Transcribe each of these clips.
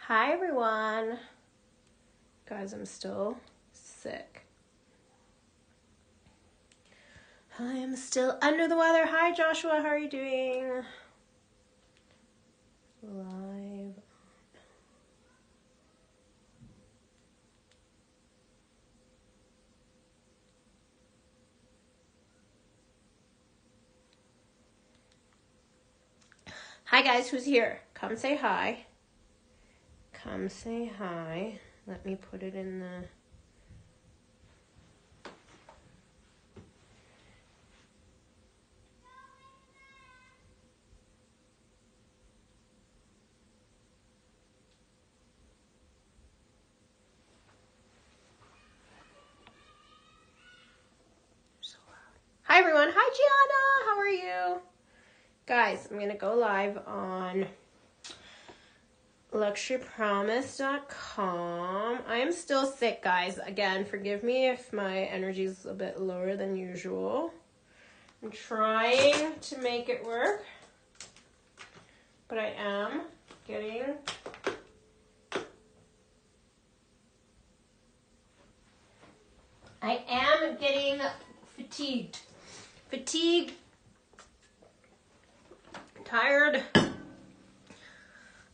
Hi everyone. Guys, I'm still sick. I am still under the weather. Hi Joshua, how are you doing? Live. Hi guys, who's here? Come say hi. Come say hi. Let me put it in the... So loud. Hi everyone. Hi Gianna. How are you? Guys, I'm going to go live on luxurypromise.com. I am still sick, guys. Again, forgive me if my energy is a bit lower than usual. I'm trying to make it work, but I am getting fatigued, tired,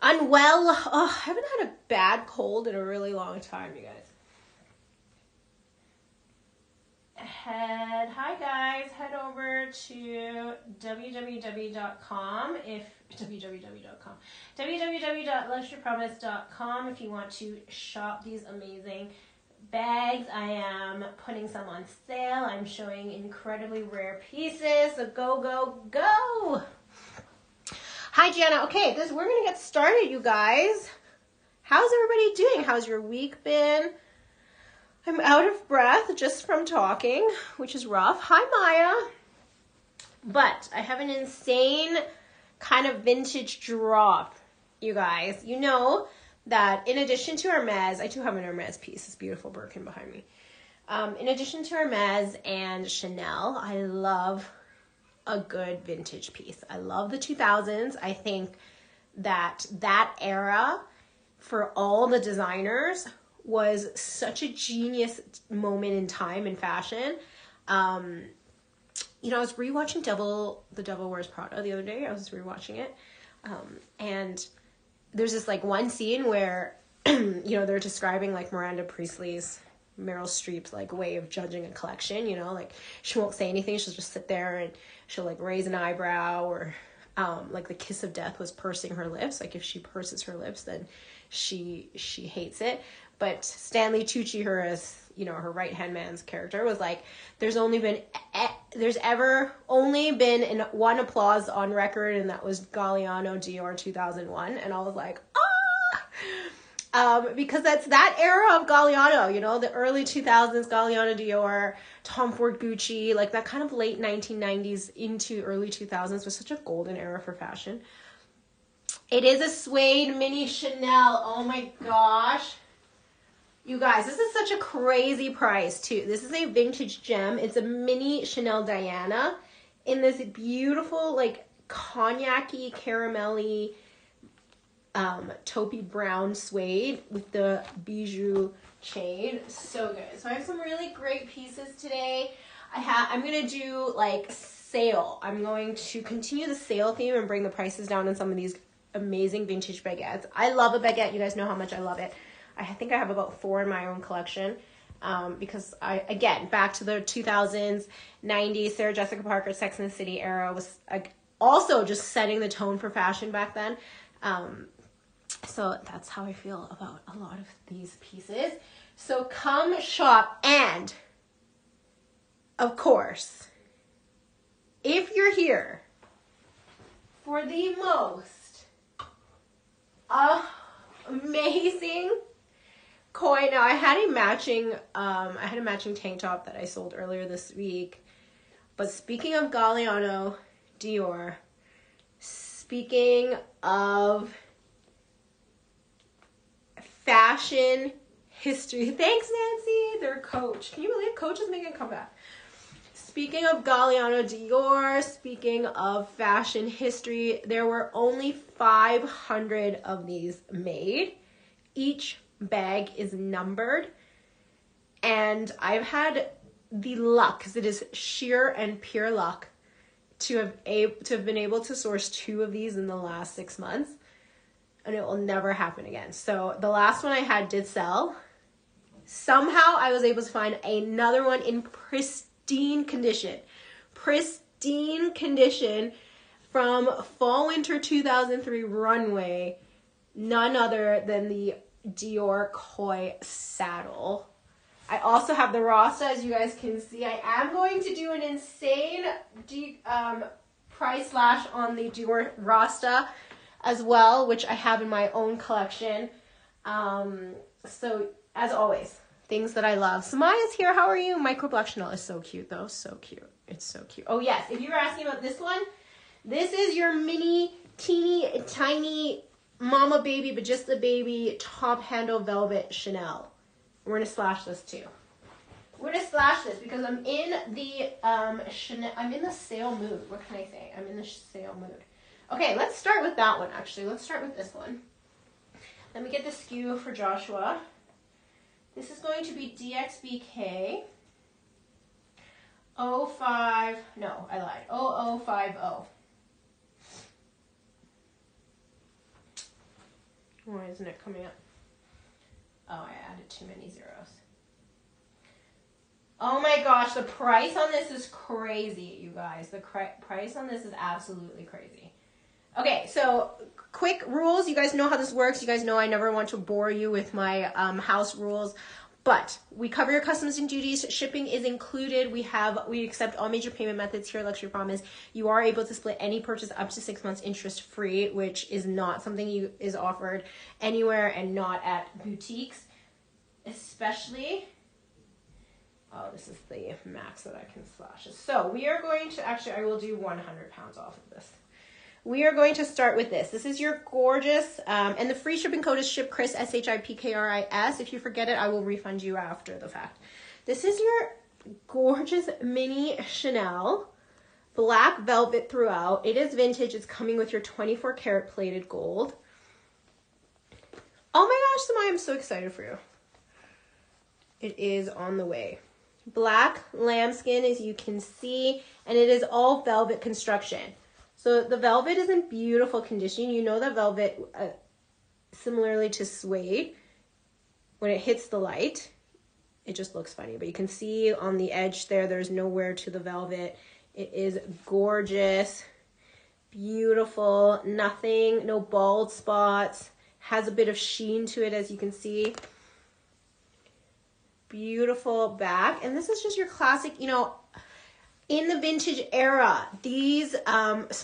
unwell. Oh, I haven't had a bad cold in a really long time, you guys. Hi guys, head over to www.luxurypromise.com if you want to shop these amazing bags. I am putting some on sale. I'm showing incredibly rare pieces, so go. Hi Gianna. Okay, we're gonna get started, you guys. How's everybody doing? How's your week been? I'm out of breath just from talking, which is rough. Hi, Maya. But I have an insane kind of vintage drop, you guys. You know that in addition to Hermes, I do have an Hermes piece, this beautiful Birkin behind me. In addition to Hermes and Chanel, I love a good vintage piece. I love the 2000s. I think that era for all the designers was such a genius moment in time in fashion. I was rewatching The Devil Wears Prada the other day. I was rewatching it. And there's this like one scene where, they're describing like Miranda Priestley's, Meryl Streep's like way of judging a collection, like she won't say anything. She'll just sit there and she'll like raise an eyebrow, or like the kiss of death was pursing her lips. Like if she purses her lips, then she hates it. But Stanley Tucci, her right-hand man's character, was like, there's ever only been one applause on record, and that was Galliano Dior 2001. And I was like, because that's that era of Galliano, the early 2000s, Galliano Dior, Tom Ford Gucci, like that kind of late 1990s into early 2000s was such a golden era for fashion. It is a suede mini Chanel. Oh my gosh. You guys, this is such a crazy price too. This is a vintage gem. It's a mini Chanel Diana in this beautiful like cognac-y, caramelly, taupey brown suede with the bijou chain. So good. So I have some really great pieces today. I'm going to do like sale. I'm going to continue the sale theme and bring the prices down on some of these amazing vintage baguettes. I love a baguette. You guys know how much I love it. I think I have about 4 in my own collection, because back to the 2000s, 90s, Sarah Jessica Parker, Sex and the City era was also just setting the tone for fashion back then. So that's how I feel about a lot of these pieces. So come shop, and of course, if you're here for the most amazing coin. Now I had a matching tank top that I sold earlier this week. But speaking of Galliano Dior, speaking of fashion history, thanks Nancy, their Coach. Can you believe Coach is making a comeback? Speaking of Galliano Dior, speaking of fashion history, there were only 500 of these made. Each bag is numbered, and I've had the luck, because it is sheer and pure luck, to have been able to source 2 of these in the last 6 months, and it will never happen again. So the last one I had did sell. Somehow I was able to find another one in pristine condition. Pristine condition from fall winter 2003 runway. None other than the Dior Koi saddle. I also have the Rasta, as you guys can see. I am going to do an insane price slash on the Dior Rasta as well, which I have in my own collection. So as always, things that I love. Samaya's here. How are you? Micro Black Chanel is so cute though. So cute. It's so cute. Oh yes, if you were asking about this one, this is your mini, teeny, tiny mama baby, but just the baby top handle velvet Chanel. We're gonna slash this too. We're gonna slash this because I'm in the Chanel. I'm in the sale mood. What can I say? I'm in the sale mood. Okay, let's start with that one. Actually, let's start with this one. Let me get the SKU for Joshua. This is going to be DXBK 05. No, I lied. 0050. Why isn't it coming up? Oh, I added too many zeros. Oh my gosh, the price on this is crazy, you guys. The price on this is absolutely crazy. Okay, so quick rules. You guys know how this works. You guys know I never want to bore you with my house rules. But we cover your customs and duties. Shipping is included. We accept all major payment methods here at Luxury Promise. You are able to split any purchase up to 6 months interest free, which is not something is offered anywhere and not at boutiques, especially. Oh, this is the max that I can slash. So we are going to, actually, I will do 100 pounds off of this. We are going to start with this. This is your gorgeous, and the free shipping code is SHIPKRIS, SHIPKRIS. If you forget it, I will refund you after the fact. This is your gorgeous mini Chanel, black velvet throughout. It is vintage. It's coming with your 24 karat plated gold. Oh my gosh, Samaya, I'm so excited for you. It is on the way. Black lambskin, as you can see, and it is all velvet construction. So the velvet is in beautiful condition. You know that velvet, similarly to suede, when it hits the light, it just looks funny. But you can see on the edge there, there's no wear to the velvet. It is gorgeous, beautiful, nothing, no bald spots. Has a bit of sheen to it, as you can see. Beautiful back. And this is just your classic, you know, in the vintage era, these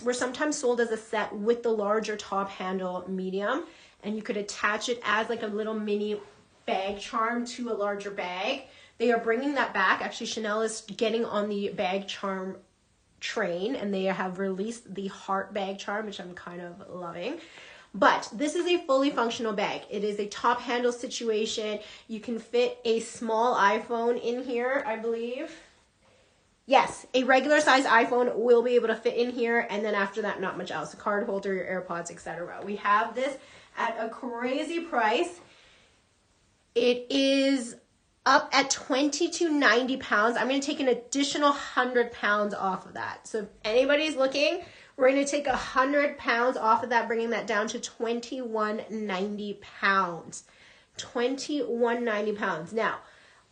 were sometimes sold as a set with the larger top handle medium, and you could attach it as like a little mini bag charm to a larger bag. They are bringing that back. Actually, Chanel is getting on the bag charm train, and they have released the heart bag charm, which I'm kind of loving. But this is a fully functional bag. It is a top handle situation. You can fit a small iPhone in here, I believe. Yes, a regular size iPhone will be able to fit in here, and then after that, not much else. A card holder, your AirPods, etc. We have this at a crazy price. It is up at 20 to 90 pounds. I'm going to take an additional 100 pounds off of that. So if anybody's looking, we're going to take 100 pounds off of that, bringing that down to 2190 pounds. 2190 pounds. Now,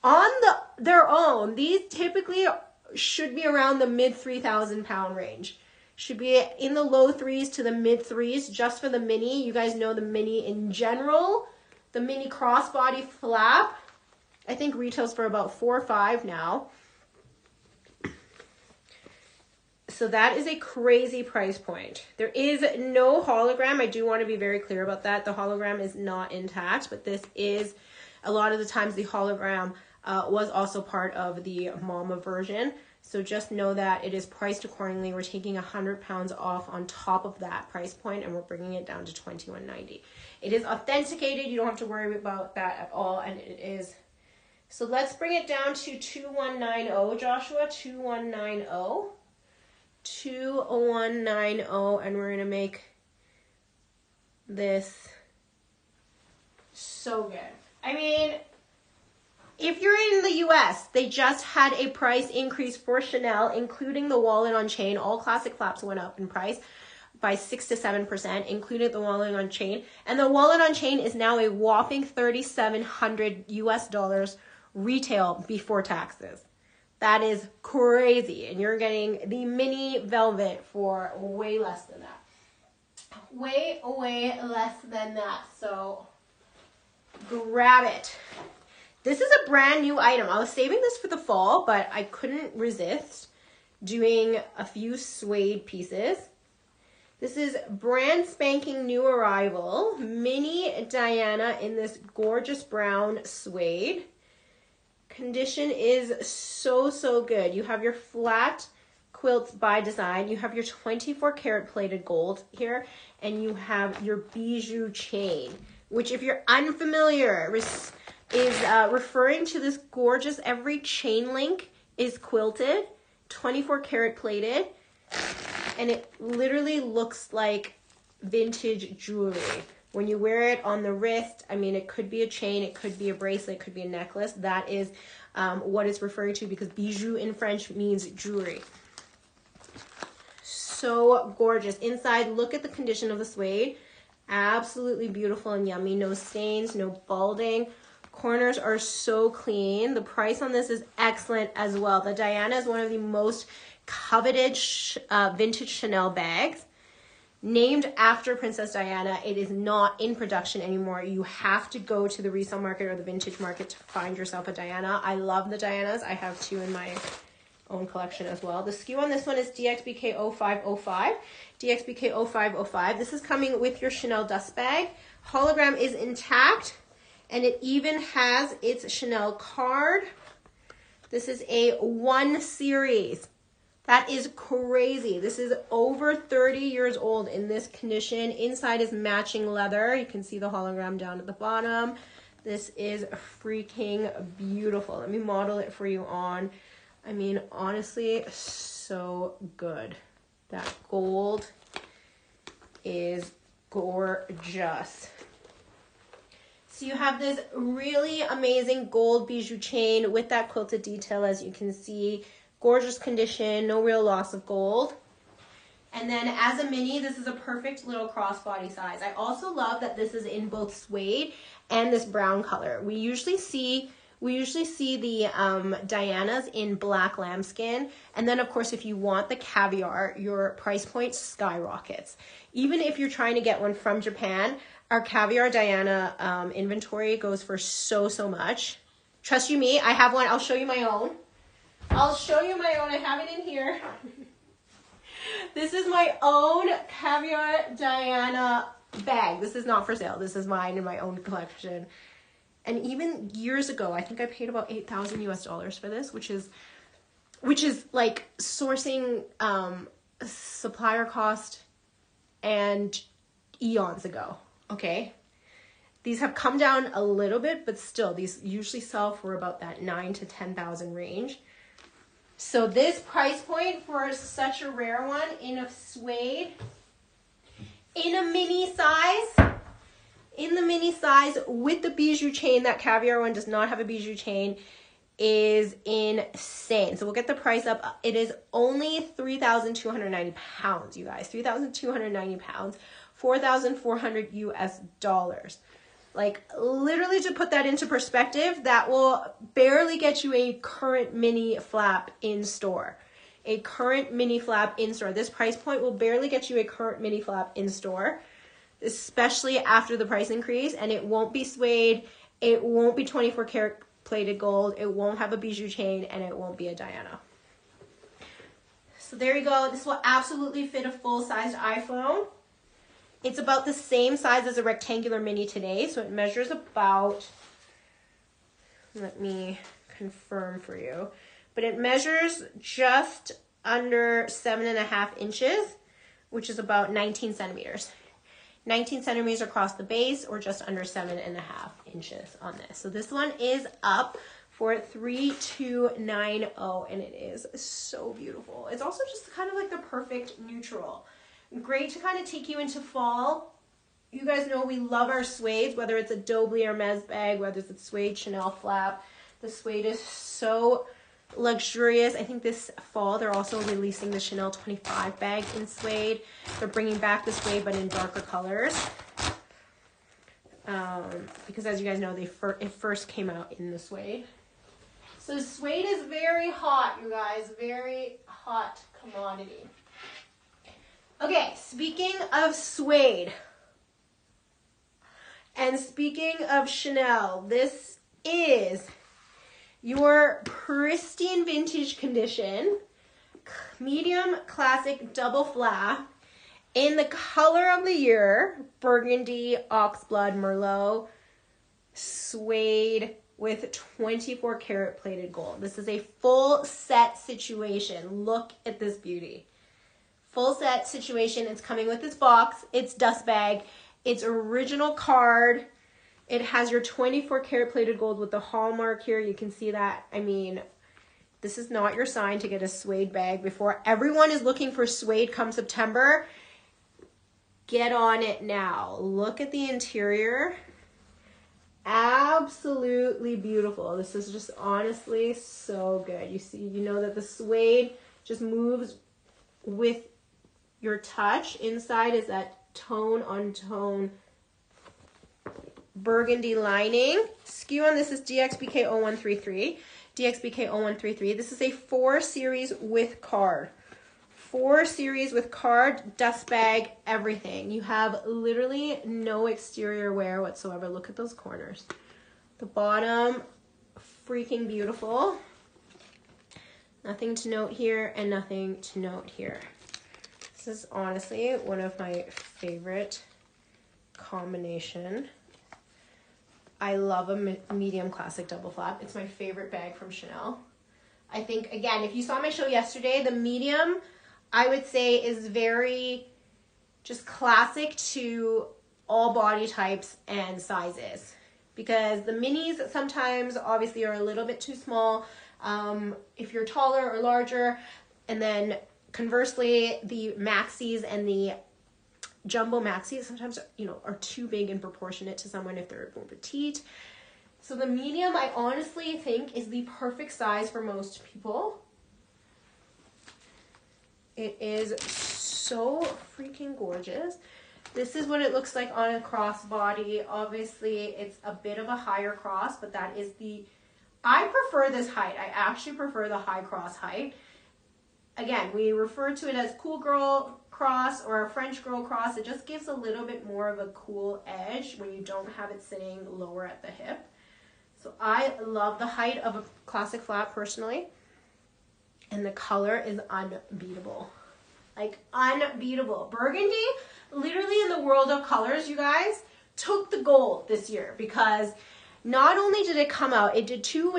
on their own, these typically should be around the mid 3,000 pound range. Should be in the low 3s to the mid 3s just for the mini. You guys know the mini in general. The mini crossbody flap, I think retails for about $4 or $5 now. So that is a crazy price point. There is no hologram. I do want to be very clear about that. The hologram is not intact, but this is, a lot of the times the hologram was also part of the Mama version. So just know that it is priced accordingly. We're taking 100 pounds off on top of that price point, and we're bringing it down to $21.90. It is authenticated. You don't have to worry about that at all, and it is. So let's bring it down to 2190, Joshua, 2190. 2190, and we're going to make this so so good. I mean, if you're in the US, they just had a price increase for Chanel, including the wallet on chain. All classic flaps went up in price by 6 to 7%, included the wallet on chain. And the wallet on chain is now a whopping $3,700 US retail before taxes. That is crazy. And you're getting the mini velvet for way less than that. Way less than that. So grab it. This is a brand new item. I was saving this for the fall, but I couldn't resist doing a few suede pieces. This is brand spanking new arrival, mini Diana in this gorgeous brown suede. Condition is so good. You have your flat quilts by design. You have your 24 karat plated gold here, and you have your bijou chain, which if you're unfamiliar is referring to this gorgeous, every chain link is quilted, 24 karat plated, and it literally looks like vintage jewelry. When you wear it on the wrist, I mean, it could be a chain, it could be a bracelet, it could be a necklace. That is what it's referring to, because bijou in French means jewelry. So gorgeous. Inside, look at the condition of the suede. Absolutely beautiful and yummy. No stains, no balding. Corners are so clean. The price on this is excellent as well. The Diana is one of the most coveted vintage Chanel bags. Named after Princess Diana. It is not in production anymore. You have to go to the resale market or the vintage market to find yourself a Diana. I love the Dianas. I have two in my own collection as well. The SKU on this one is DXBK0505. DXBK0505. This is coming with your Chanel dust bag. Hologram is intact, and it even has its Chanel card. This is a 1 series. That is crazy. This is over 30 years old in this condition. Inside is matching leather. You can see the hologram down at the bottom. This is freaking beautiful. Let me model it for you on. I mean, honestly, so good. That gold is gorgeous. So you have this really amazing gold bijou chain with that quilted detail, as you can see. Gorgeous condition, no real loss of gold. And then as a mini, this is a perfect little crossbody size. I also love that this is in both suede and this brown color. We usually see the Dianas in black lambskin. And then of course, if you want the caviar, your price point skyrockets. Even if you're trying to get one from Japan, our caviar Diana inventory goes for so much. Trust you me, I have one. I'll show you my own. I have it in here. This is my own caviar Diana bag. This is not for sale. This is mine in my own collection. And even years ago, I think I paid about $8,000 US for this, which is like sourcing supplier cost and eons ago. Okay. These have come down a little bit, but still, these usually sell for about that $9,000 to $10,000 range. So this price point for such a rare one in a suede, in a mini size, with the bijou chain, that caviar one does not have a bijou chain, is insane. So we'll get the price up. It is only 3,290 pounds, you guys. 3,290 pounds, $4,400 US. Like, literally, to put that into perspective, that will barely get you a current mini flap in store. A current mini flap in store. This price point will barely get you a current mini flap in store, especially after the price increase. And it won't be suede. It won't be 24 karat plated gold. It won't have a bijou chain, and it won't be a Diana. So there you go. This will absolutely fit a full-sized iPhone. It's about the same size as a rectangular mini today, so it measures about, let me confirm for you, but it measures just under 7.5 inches, which is about 19 centimeters. 19 centimeters across the base, or just under 7.5 inches on this. So this one is up for 3,290, and it is so beautiful. It's also just kind of like the perfect neutral. Great to kind of take you into fall. You guys know we love our suede, whether it's a Dobley Hermes bag, whether it's a suede Chanel flap. The suede is so luxurious. I think this fall they're also releasing the Chanel 25 bag in suede. They're bringing back the suede but in darker colors. Because as you guys know, it first came out in the suede. So suede is very hot, you guys. Very hot commodity. Okay, speaking of suede. And speaking of Chanel, this is your pristine vintage condition, medium classic double flap in the color of the year, burgundy, oxblood, merlot, suede with 24 karat plated gold. This is a full set situation. Look at this beauty. Full set situation. It's coming with this box, its dust bag, its original card. It has your 24 karat plated gold with the hallmark here. You can see that. I mean, this is not your sign to get a suede bag before everyone is looking for suede come September. Get on it now. Look at the interior. Absolutely beautiful. This is just honestly so good. You know that the suede just moves with your touch. Inside is that tone on tone burgundy lining. SKU on this is DXBK0133. DXBK0133. This is a 4 series with card. 4 series with card, dust bag, everything. You have literally no exterior wear whatsoever. Look at those corners. The bottom, freaking beautiful. Nothing to note here and nothing to note here. This is honestly one of my favorite combination. I love a medium classic double flap. It's my favorite bag from Chanel. I think, again, if you saw my show yesterday, the medium, I would say, is very just classic to all body types and sizes. Because the minis sometimes obviously are a little bit too small if you're taller or larger. And then conversely, the maxis and the jumbo maxis sometimes, are too big and proportionate to someone if they're more petite. So the medium, I honestly think, is the perfect size for most people. It is so freaking gorgeous. This is what it looks like on a crossbody. Obviously, it's a bit of a higher cross, but that is I prefer this height. I actually prefer the high cross height. Again, we refer to it as cool girl cross or a French girl cross. It just gives a little bit more of a cool edge when you don't have it sitting lower at the hip. So I love the height of a classic flap personally. And the color is unbeatable. Like, unbeatable. Burgundy, literally in the world of colors, you guys, took the gold this year because not only did it come out, it did two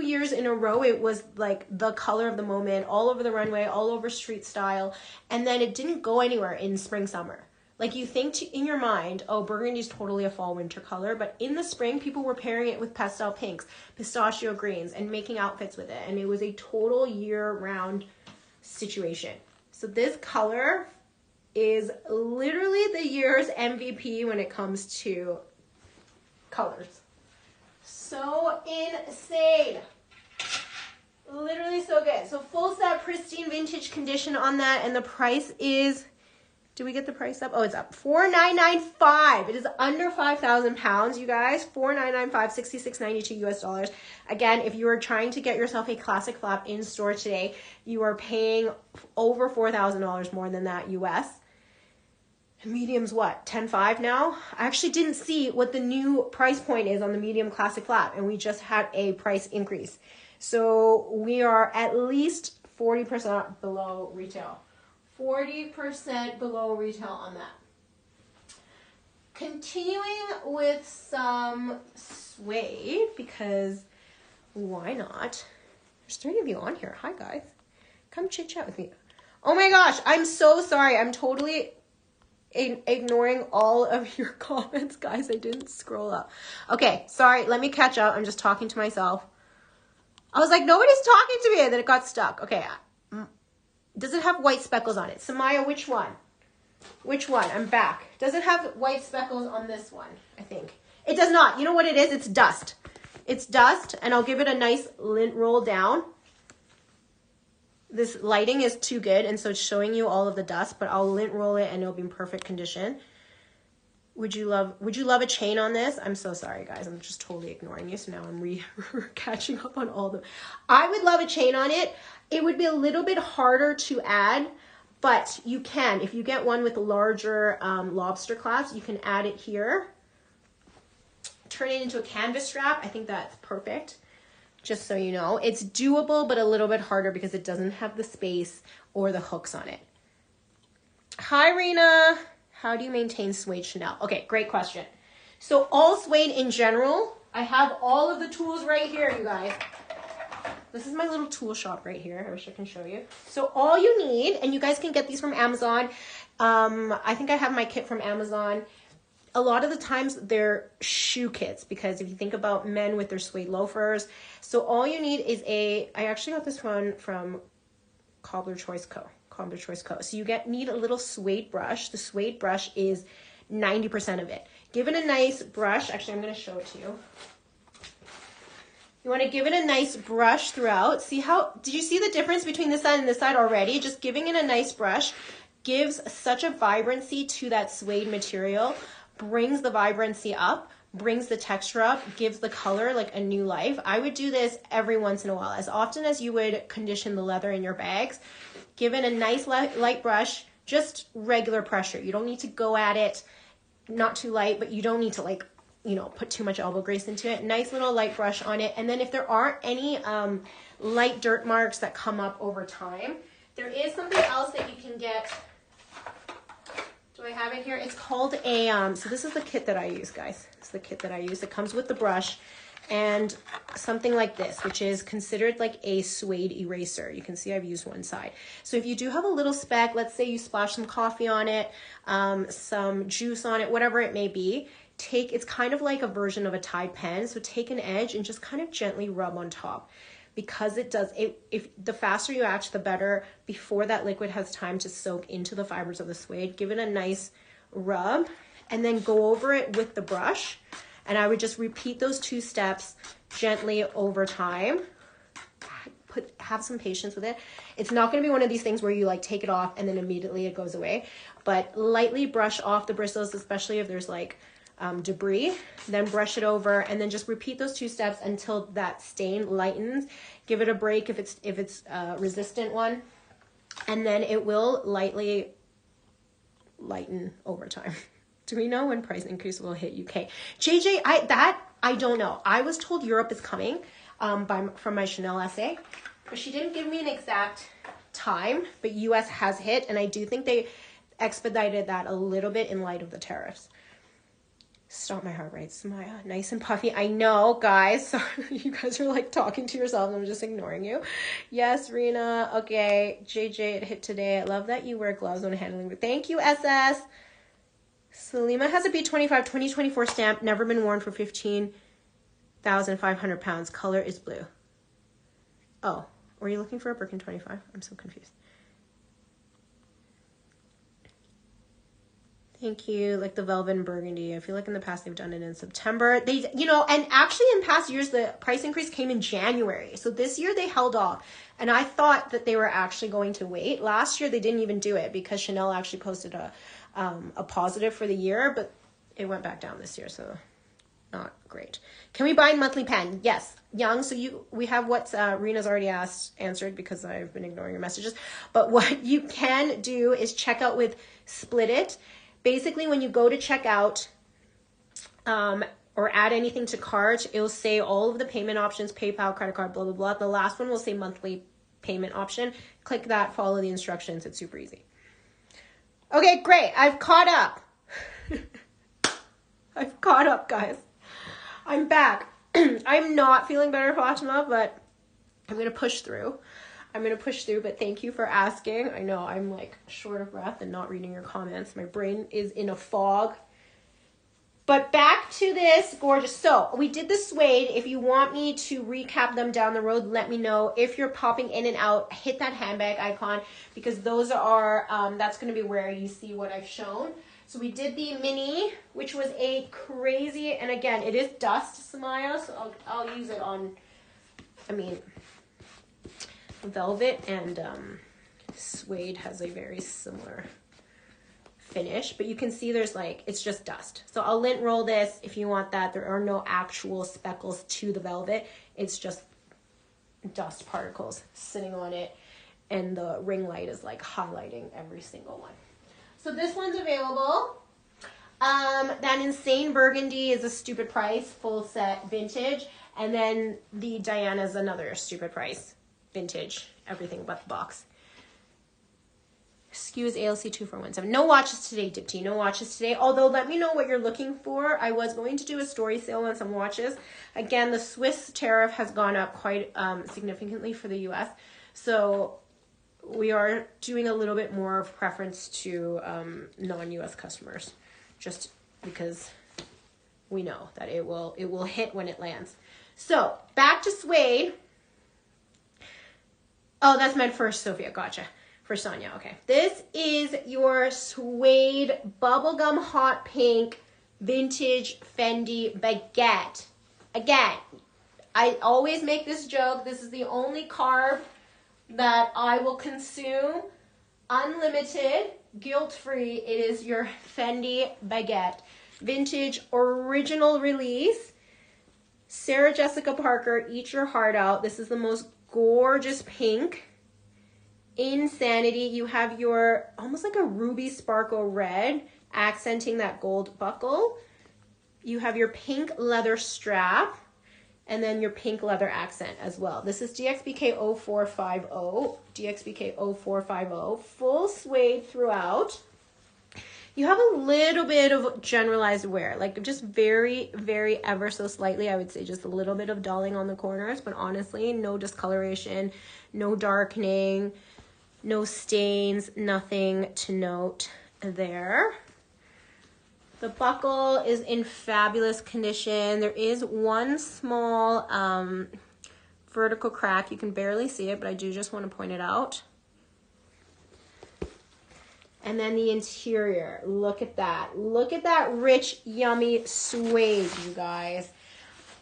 years in a row. It was like the color of the moment, all over the runway, all over street style. And then it didn't go anywhere in spring, summer. Like, you think in your mind, oh, burgundy is totally a fall winter color, but in the spring, people were pairing it with pastel pinks, pistachio greens, and making outfits with it. And it was a total year-round situation. So this color is literally the year's MVP when it comes to colors. So insane. Literally so good. So full set, pristine vintage condition on that, and the price is... Did we get the price up? Oh, it's up. $4,995. It is under 5,000 pounds, you guys. $4,995, $66.92 US. Again, if you are trying to get yourself a classic flap in store today, you are paying over $4,000 more than that US. Medium's what? 10.5 now? I actually didn't see what the new price point is on the medium classic flap, and we just had a price increase. So we are at least 40% below retail. 40% below retail on that. Continuing with some suede, because why not? There's 3 of you on here. Hi, guys. Come chit chat with me. Oh my gosh, I'm so sorry. I'm totally ignoring all of your comments, guys. I didn't scroll up. Okay, sorry. Let me catch up. I'm just talking to myself. I was like, nobody's talking to me, and then it got stuck. Okay. Does it have white speckles on it? Samaya, which one? Which one? I'm back. Does it have white speckles on this one? I think. It does not. You know what it is? It's dust. It's dust, and I'll give it a nice lint roll down. This lighting is too good, and so it's showing you all of the dust, but I'll lint roll it and it'll be in perfect condition. Would you love a chain on this? I'm so sorry, guys. I'm just totally ignoring you. So now I'm catching up on all the... I would love a chain on it. It would be a little bit harder to add, but you can. If you get one with larger lobster clasps, you can add it here. Turn it into a canvas strap. I think that's perfect. Just so you know. It's doable, but a little bit harder because it doesn't have the space or the hooks on it. Hi, Rena. How do you maintain suede Chanel? Okay, great question. So all suede in general, I have all of the tools right here, you guys. This is my little tool shop right here. I wish I can show you. So all you need, and you guys can get these from Amazon. I think I have my kit from Amazon. A lot of the times they're shoe kits because if you think about men with their suede loafers. So all you need is I actually got this one from Cobbler Choice Co. So you need a little suede brush. The suede brush is 90% of it. Give it a nice brush. Actually, I'm going to show it to you. You want to give it a nice brush throughout. Did you see the difference between this side and this side already? Just giving it a nice brush gives such a vibrancy to that suede material, brings the vibrancy up, brings the texture up, gives the color like a new life. I would do this every once in a while, as often as you would condition the leather in your bags. Give it a nice light brush, just regular pressure. You don't need to go at it, not too light, but you don't need to put too much elbow grease into it. Nice little light brush on it. And then if there aren't any light dirt marks that come up over time, there is something else that you can get. Do I have it here? It's called so this is the kit that I use, guys. It's the kit that I use. It comes with the brush and something like this, which is considered like a suede eraser. You can see I've used one side. So if you do have a little speck, let's say you splash some coffee on it, some juice on it, whatever it may be, it's kind of like a version of a Tide pen. So take an edge and just kind of gently rub on top. Because if the faster you etch, the better. Before that liquid has time to soak into the fibers of the suede, give it a nice rub and then go over it with the brush. And I would just repeat those 2 steps gently over time. Have some patience with it. It's not going to be one of these things where you take it off and then immediately it goes away, but lightly brush off the bristles, especially if there's debris, then brush it over and then just repeat those 2 steps until that stain lightens. Give it a break if it's a resistant one, and then it will lightly lighten over time. Do we know when price increase will hit UK? JJ, I don't know. I was told Europe is coming from my Chanel essay, but she didn't give me an exact time, but US has hit, and I do think they expedited that a little bit in light of the tariffs. Stop my heart rate. Smile. Nice and puffy. I know, guys. Sorry, you guys are talking to yourselves. I'm just ignoring you. Yes, Rena. Okay. JJ, it hit today. I love that you wear gloves when handling. Thank you, SS. Salima has a B25 2024 stamp. Never been worn for 15,500 pounds. Color is blue. Oh, were you looking for a Birkin 25? I'm so confused. Thank you. Like the velvet and burgundy. I feel like in the past they've done it in September. And actually in past years, the price increase came in January. So this year they held off. And I thought that they were actually going to wait. Last year they didn't even do it because Chanel actually posted a positive for the year, but it went back down this year. So not great. Can we buy a monthly pen? Yes. Young. So we have what Rena's already answered because I've been ignoring your messages. But what you can do is check out with Split It. Basically, when you go to check out or add anything to cart, it'll say all of the payment options, PayPal, credit card, blah, blah, blah. The last one will say monthly payment option. Click that, follow the instructions. It's super easy. Okay, great. I've caught up. I've caught up, guys. I'm back. I'm not feeling better, Fatima, but I'm going to push through. But thank you for asking. I know I'm short of breath and not reading your comments. My brain is in a fog. But back to this gorgeous. So we did the suede. If you want me to recap them down the road, let me know. If you're popping in and out, hit that handbag icon because those are, that's going to be where you see what I've shown. So we did the mini, which was a crazy, and again, it is dust, Samaya, so I'll use it on, velvet and suede has a very similar finish, but you can see there's it's just dust. So I'll lint roll this if you want that. There are no actual speckles to the velvet. It's just dust particles sitting on it, and the ring light is highlighting every single one. So this one's available. That insane burgundy is a stupid price, full set vintage. And then the Diana is another stupid price, vintage, everything but the box. Excuse ALC 2417. No watches today, Dipti. No watches today. Although, let me know what you're looking for. I was going to do a story sale on some watches. Again, the Swiss tariff has gone up quite significantly for the US. So we are doing a little bit more of preference to non-US customers, just because we know that it will hit when it lands. So back to suede. Oh, that's meant for Sophia. Gotcha. For Sonia. Okay. This is your suede bubblegum hot pink vintage Fendi baguette. Again, I always make this joke. This is the only carb that I will consume unlimited, guilt-free. It is your Fendi baguette. Vintage original release. Sarah Jessica Parker, Eat Your Heart Out. This is the most gorgeous pink. Insanity. You have your almost like a ruby sparkle red accenting that gold buckle. You have your pink leather strap and then your pink leather accent as well. This is DXBK 0450. DXBK 0450. Full suede throughout. You have a little bit of generalized wear, just very, very ever so slightly. I would say just a little bit of dulling on the corners, but honestly, no discoloration, no darkening, no stains, nothing to note there. The buckle is in fabulous condition. There is one small vertical crack. You can barely see it, but I do just want to point it out. And then the interior, look at that. Look at that rich, yummy suede, you guys.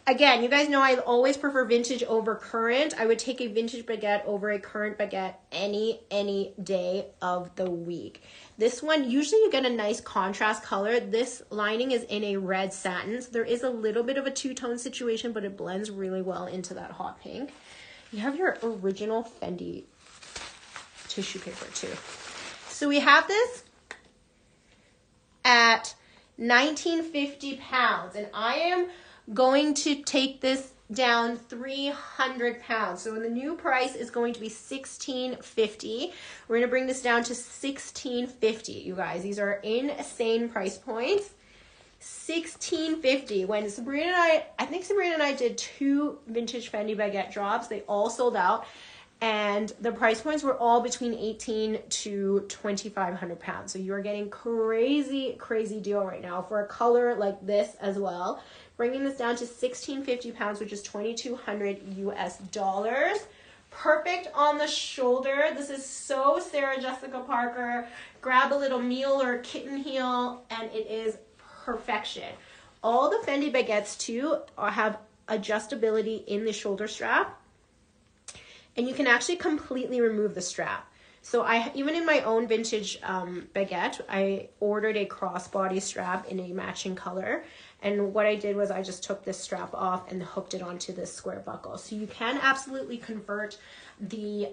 Again, you guys know I always prefer vintage over current. I would take a vintage baguette over a current baguette any day of the week. This one, usually you get a nice contrast color. This lining is in a red satin. So there is a little bit of a two-tone situation, but it blends really well into that hot pink. You have your original Fendi tissue paper too. So we have this at 1950 pounds, and I am going to take this down 300 pounds. So the new price is going to be $16.50. We're going to bring this down to $16.50, you guys. These are insane price points. $16.50. When Sabrina and I think Sabrina and I did 2 vintage Fendi baguette drops. They all sold out. And the price points were all between 18 to 2,500 pounds. So you're getting crazy, crazy deal right now for a color like this as well. Bringing this down to 1,650 pounds, which is 2,200 US dollars. Perfect on the shoulder. This is so Sarah Jessica Parker. Grab a little mule or kitten heel, and it is perfection. All the Fendi baguettes too have adjustability in the shoulder strap. And you can actually completely remove the strap. So even in my own vintage baguette, I ordered a crossbody strap in a matching color. And what I did was I just took this strap off and hooked it onto this square buckle. So you can absolutely convert the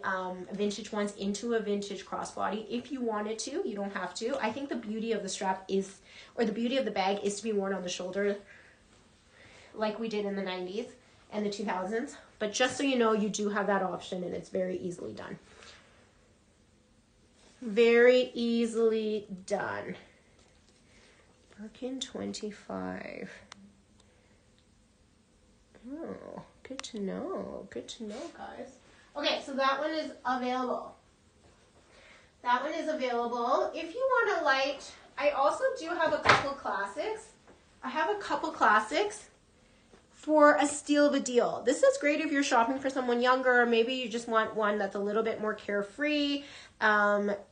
vintage ones into a vintage crossbody if you wanted to. You don't have to. I think the beauty of the strap is, or the beauty of the bag is to be worn on the shoulder like we did in the 90s and the 2000s. But just so you know, you do have that option, and it's very easily done. Very easily done. Birkin 25. Oh, good to know. Good to know, guys. Okay, so that one is available. That one is available. If you want a light, I also do have a couple classics. I have a couple classics for a steal of a deal. This is great if you're shopping for someone younger, or maybe you just want one that's a little bit more carefree,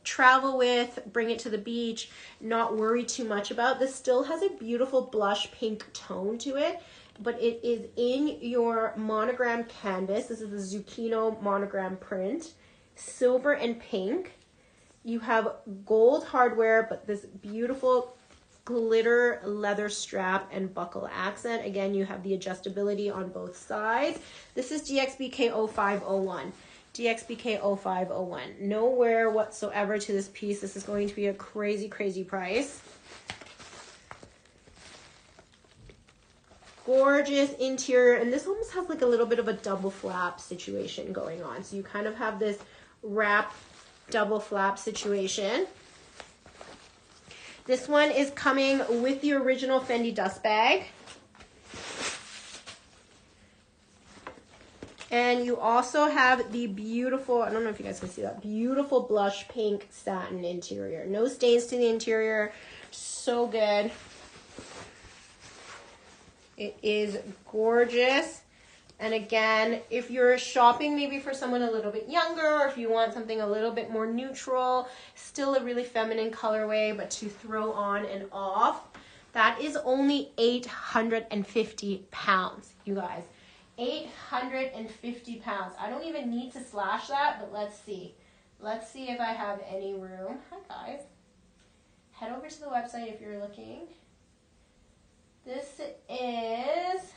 travel with, bring it to the beach, not worry too much about. This still has a beautiful blush pink tone to it, but it is in your monogram canvas. This is the Zucchino monogram print, silver and pink. You have gold hardware, but this beautiful glitter leather strap and buckle accent. Again, you have the adjustability on both sides. This is DXBK 0501. DXBK 0501. No wear whatsoever to this piece. This is going to be a crazy, crazy price. Gorgeous interior, and this almost has like a little bit of a double flap situation going on. So you kind of have this wrap double flap situation. This one is coming with the original Fendi dust bag. And you also have the beautiful, I don't know if you guys can see that, beautiful blush pink satin interior. No stains to the interior. So good. It is gorgeous. And again, if you're shopping maybe for someone a little bit younger, or if you want something a little bit more neutral, still a really feminine colorway, but to throw on and off, that is only 850 pounds, you guys. 850 pounds. I don't even need to slash that, but let's see. Let's see if I have any room. Hi, guys. Head over to the website if you're looking. This is...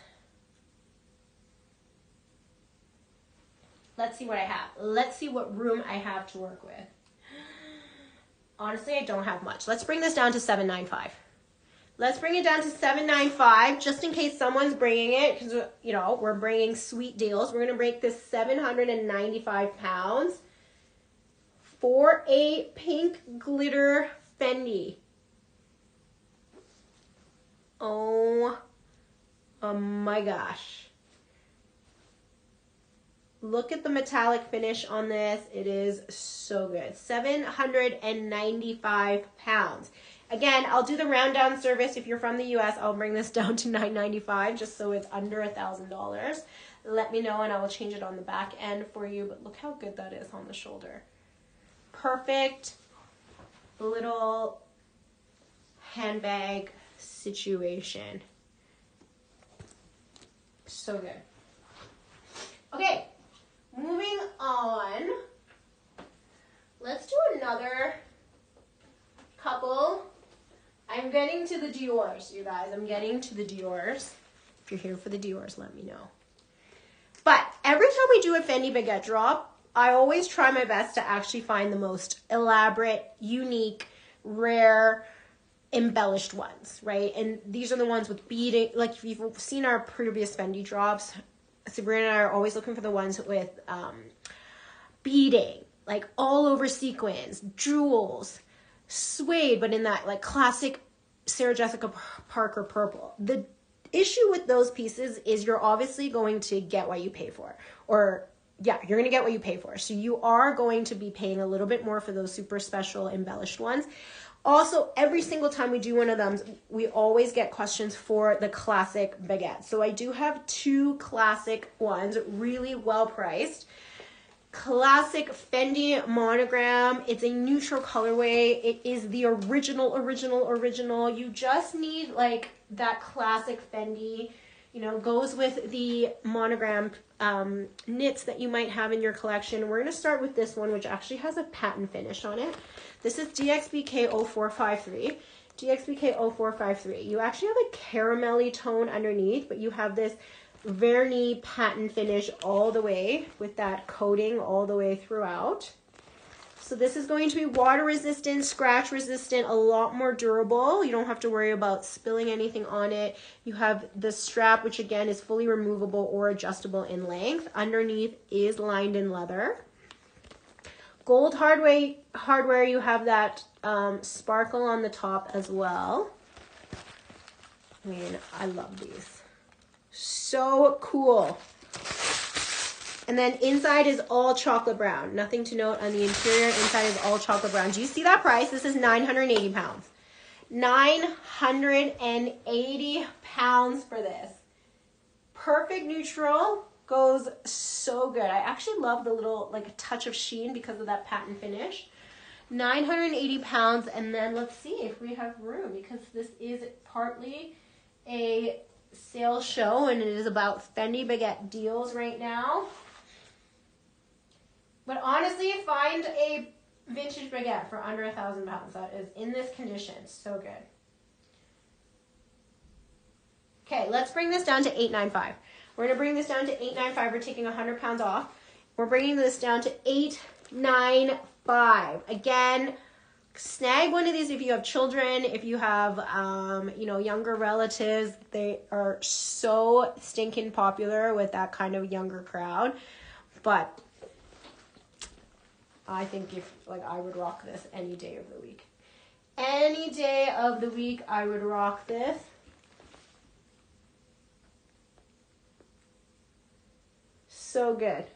Let's see what I have. Let's see what room I have to work with. Honestly, I don't have much. Let's bring this down to 795. Let's bring it down to 795, just in case someone's bringing it, because, you know, we're bringing sweet deals. We're going to break this 795 pounds for a pink glitter Fendi. Oh my gosh. Look at the metallic finish on this. It is so good. 795 pounds. Again, I'll do the round down service. If you're from the US, I'll bring this down to $995 just so it's under $1,000. Let me know and I will change it on the back end for you. But look how good that is on the shoulder. Perfect little handbag situation. So good. Okay. Moving on, let's do another couple. I'm getting to the Dior's, you guys. I'm getting to the Dior's. If you're here for the Dior's, let me know. But every time we do a Fendi baguette drop, I always try my best to actually find the most elaborate, unique, rare, embellished ones, right? And these are the ones with beading. Like if you've seen our previous Fendi drops, Sabrina and I are always looking for the ones with beading, like all over sequins, jewels, suede, but in that like classic Sarah Jessica Parker purple. The issue with those pieces is you're obviously going to get what you pay for, or yeah, you're going to get what you pay for. So you are going to be paying a little bit more for those super special embellished ones. Also, every single time we do one of them, we always get questions for the classic baguette. So I do have two classic ones, really well priced. Classic Fendi monogram. It's a neutral colorway. It is the original. You just need like that classic Fendi, you know, goes with the monogram knits that you might have in your collection. We're going to start with this one, which actually has a patent finish on it. This is DXBK 0453. DXBK 0453. You actually have a caramelly tone underneath, but you have this vernis patent finish all the way with that coating all the way throughout. So this is going to be water resistant, scratch resistant, a lot more durable. You don't have to worry about spilling anything on it. You have the strap, which again is fully removable or adjustable in length. Underneath is lined in leather. Gold hardware, you have that sparkle on the top as well. I mean, I love these. So cool. And then inside is all chocolate brown. Nothing to note on the interior. Inside is all chocolate brown. Do you see that price? This is 980 pounds. 980 pounds for this. Perfect neutral, goes so good. I actually love the little like touch of sheen because of that patent finish. 980 pounds, and then let's see if we have room, because this is partly a sales show and it is about Fendi baguette deals right now. But honestly, find a vintage baguette for under 1,000 pounds that is in this condition. So good. Okay, let's bring this down to 895. We're going to bring this down to 895. We're taking 100 pounds off. We're bringing this down to 895. Again, snag one of these if you have children, if you have, younger relatives. They are so stinking popular with that kind of younger crowd. But I think I would rock this any day of the week. Any day of the week, I would rock this. So good.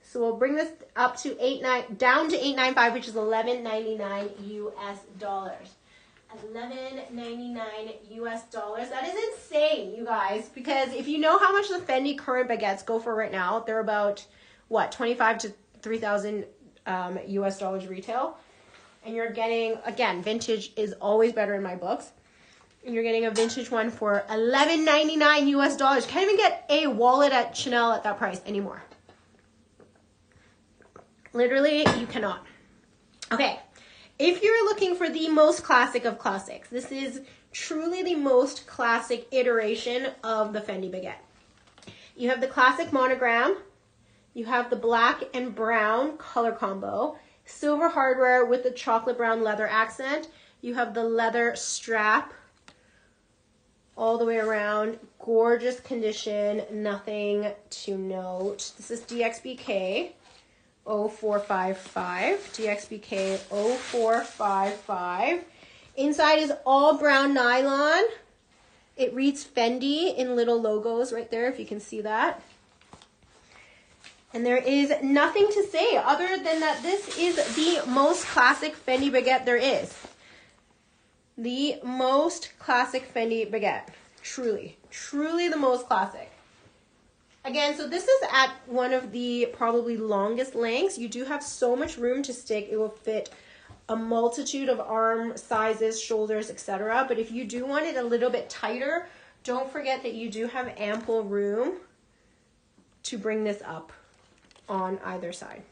So we'll bring this up to down to 895, which is $11.99 US dollars. $11.99 US dollars. That is insane, you guys, because if you know how much the Fendi current baguettes go for right now, they're about what, 25 to 3,000 US dollars retail, and you're getting, again, vintage is always better in my books. And you're getting a vintage one for $11.99 US dollars. Can't even get a wallet at Chanel at that price anymore. Literally, you cannot. Okay, if you're looking for the most classic of classics, this is truly the most classic iteration of the Fendi baguette. You have the classic monogram. You have the black and brown color combo. Silver hardware with the chocolate brown leather accent. You have the leather strap all the way around. Gorgeous condition, nothing to note. This is DXBK 0455. DXBK 0455. Inside is all brown nylon. It reads Fendi in little logos right there, if you can see that. And there is nothing to say other than that this is the most classic Fendi baguette there is. The most classic Fendi baguette. Truly, truly the most classic. Again, so this is at one of the probably longest lengths. You do have so much room to stick. It will fit a multitude of arm sizes, shoulders, etc. But if you do want it a little bit tighter, don't forget that you do have ample room to bring this up on either side.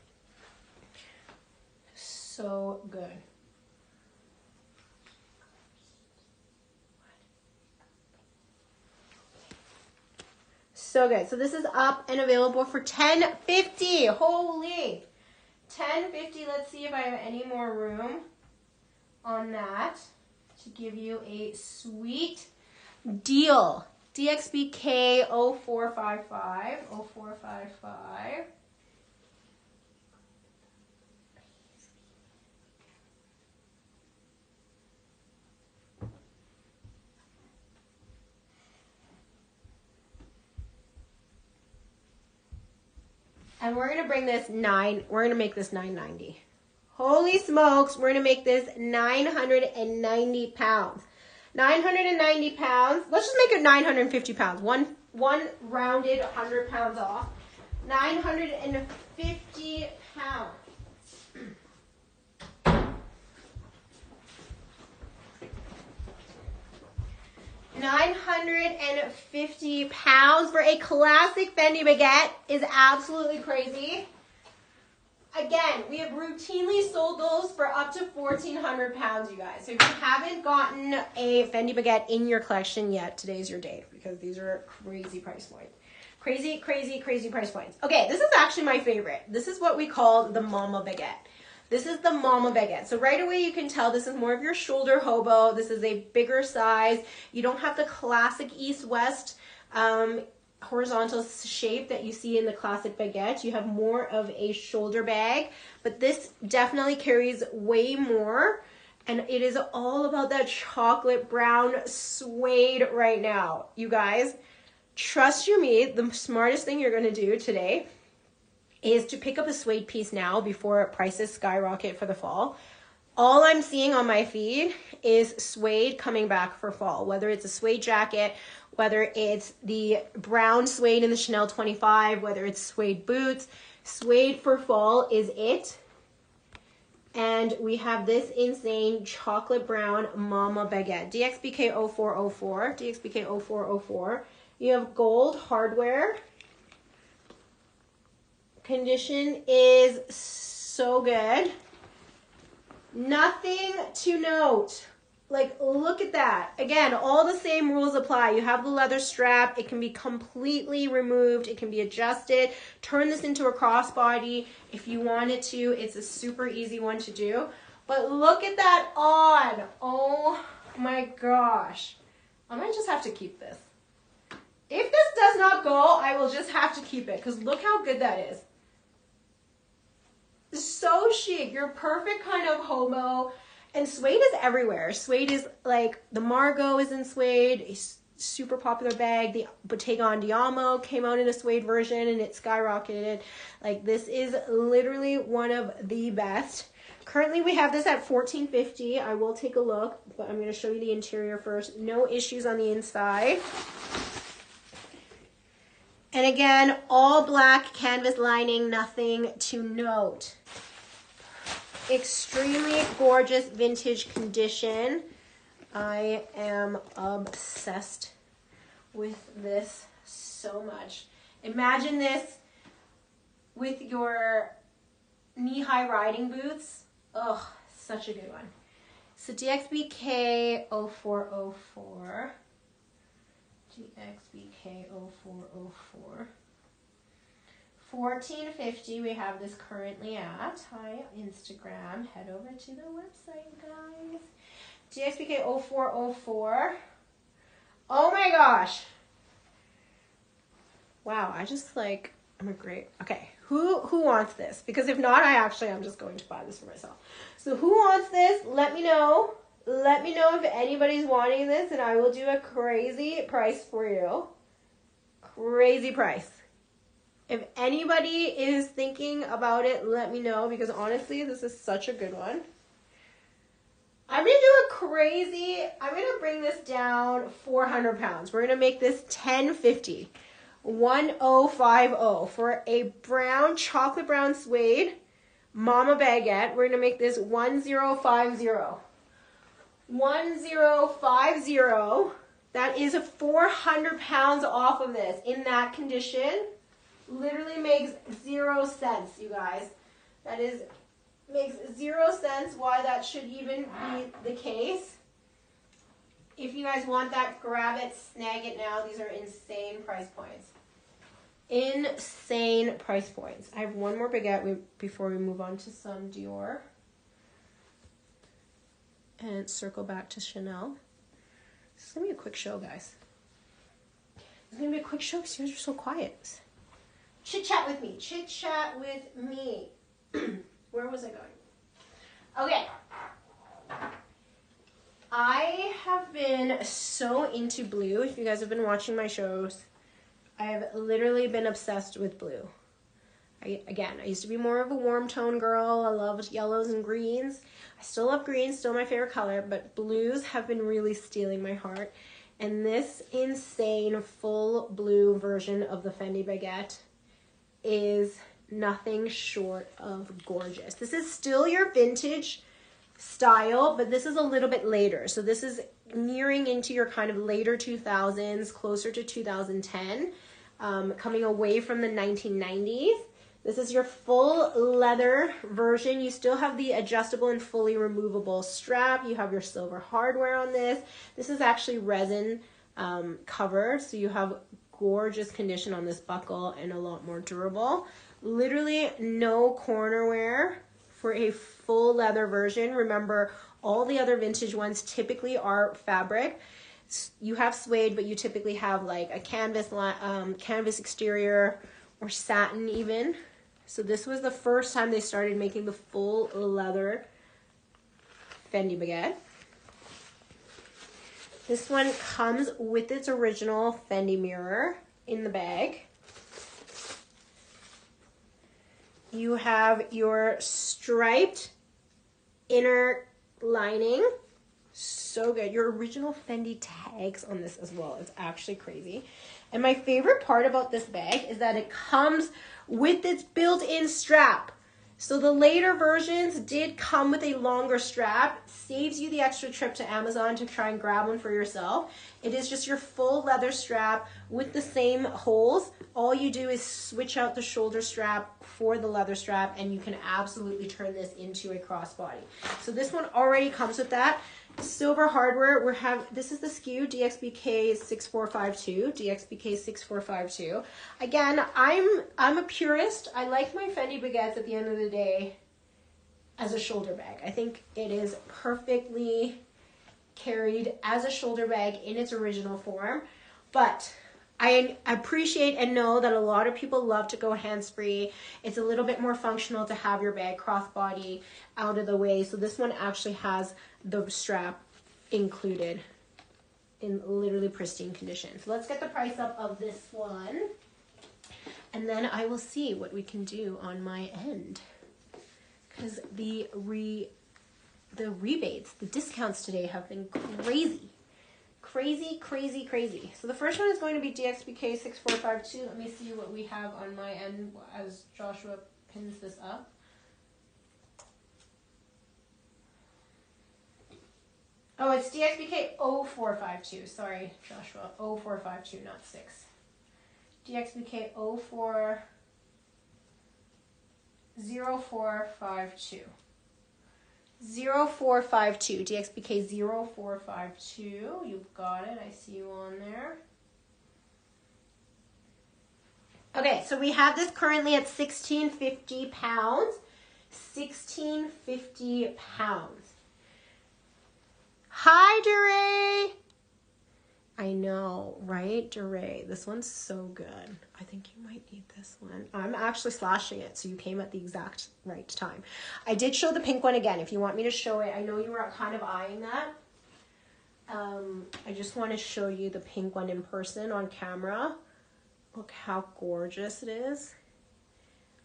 So good. So good. So this is up and available for $10.50. Holy. $10.50. Let's see if I have any more room on that to give you a sweet deal. DXBK 0455. 0455. And we're going to bring this we're going to make this $9.90. Holy smokes, we're going to make this 990 pounds. 990 pounds. Let's just make it 950 pounds. One rounded 100 pounds off. 950 pounds. $950 for a classic Fendi baguette is absolutely crazy. Again, we have routinely sold those for up to 1,400 pounds, you guys. So if you haven't gotten a Fendi baguette in your collection yet, today's your day, because these are crazy price points. Crazy, crazy, crazy price points. Okay, this is actually my favorite. This is what we call the Mama baguette. This is the Mama baguette. So right away you can tell this is more of your shoulder hobo. This is a bigger size. You don't have the classic east-west horizontal shape that you see in the classic baguette. You have more of a shoulder bag, but this definitely carries way more. And it is all about that chocolate brown suede right now. You guys, trust you me, the smartest thing you're gonna do today is to pick up a suede piece now before prices skyrocket for the fall. All I'm seeing on my feed is suede coming back for fall, whether it's a suede jacket, whether it's the brown suede in the Chanel 25, whether it's suede boots. Suede for fall is it. And we have this insane chocolate brown Mama Baguette. DXBK 0404. DXBK 0404. You have gold hardware. Condition is so good. Nothing to note. Like, look at that. Again, all the same rules apply. You have the leather strap. It can be completely removed. It can be adjusted. Turn this into a crossbody if you wanted to. It's a super easy one to do. But look at that on. Oh my gosh. I might just have to keep this. If this does not go, I will just have to keep it because look how good that is. So chic. You're perfect kind of hobo. And suede is everywhere. Suede is like, the Margot is in suede, a super popular bag. The Bottega Andiamo came out in a suede version and it skyrocketed. Like, this is literally one of the best. Currently we have this at $14.50. I will take a look, but I'm going to show you the interior first. No issues on the inside. And again, all black canvas lining, nothing to note. Extremely gorgeous vintage condition. I am obsessed with this so much. Imagine this with your knee-high riding boots. Oh, such a good one. So DXBK 0404. DXBK 0404. $14.50 we have this currently at. Hi, Instagram. Head over to the website, guys. DXBK 0404. Oh my gosh. Wow, I'm a great. Okay, who wants this? Because if not, I'm just going to buy this for myself. So who wants this? Let me know. Let me know if anybody's wanting this, and I will do a crazy price for you. Crazy price. If anybody is thinking about it, let me know, because honestly, this is such a good one. I'm going to bring this down 400 pounds. We're going to make this 1050. 1050 for a brown, chocolate brown suede Mama Baguette. We're going to make this 1050. 1050. That is 400 pounds off of this in that condition. Literally makes 0 sense, you guys. Makes 0 sense why that should even be the case. If you guys want that, grab it, snag it now. These are insane price points. Insane price points. I have one more baguette before we move on to some Dior. And circle back to Chanel. This is going to be a quick show, guys. It's going to be a quick show because you guys are so quiet. Chit-chat with me. Chit-chat with me. Where was I going? Okay. I have been so into blue. If you guys have been watching my shows, I have literally been obsessed with blue. I used to be more of a warm tone girl. I loved yellows and greens. I still love greens, still my favorite color, but blues have been really stealing my heart. And this insane full blue version of the Fendi Baguette is nothing short of gorgeous. This is still your vintage style, but this is a little bit later. So this is nearing into your kind of later 2000s, closer to 2010, coming away from the 1990s. This is your full leather version. You still have the adjustable and fully removable strap. You have your silver hardware on this. This is actually resin covered, so you have gorgeous condition on this buckle and a lot more durable. Literally no corner wear for a full leather version. Remember, all the other vintage ones typically are fabric. You have suede, but you typically have like a canvas exterior or satin even. So this was the first time they started making the full leather Fendi Baguette. This one comes with its original Fendi mirror in the bag. You have your striped inner lining. so good. Your original Fendi tags on this as well. It's actually crazy. And my favorite part about this bag is that it comes with its built-in strap. So the later versions did come with a longer strap. Saves you the extra trip to Amazon to try and grab one for yourself. It is just your full leather strap with the same holes. All you do is switch out the shoulder strap for the leather strap, and you can absolutely turn this into a crossbody. So this one already comes with that. Silver hardware, this is the SKU DXBK 6452, DXBK 6452. Again, I'm a purist. I like my Fendi baguettes at the end of the day as a shoulder bag. I think it is perfectly carried as a shoulder bag in its original form, but I appreciate and know that a lot of people love to go hands-free. It's a little bit more functional to have your bag crossbody out of the way. So this one actually has the strap included in literally pristine condition. So let's get the price up of this one, and then I will see what we can do on my end. Because the rebates, the discounts today have been crazy. Crazy. So the first one is going to be DXBK 6452. Let me see what we have on my end as Joshua pins this up. Oh, it's DXBK 0452. Sorry, Joshua. 0452, not 6. DXBK 0452. 0452, DXBK 0452. You've got it. I see you on there. Okay, so we have this currently at 1650 pounds. 1650 pounds. Hi, DeRay. I know, right? DeRay. This one's so good. I think you might need this one. I'm actually slashing it, so you came at the exact right time. I did show the pink one again. If you want me to show it, I know you were kind of eyeing that. I just want to show you the pink one in person on camera. Look how gorgeous it is.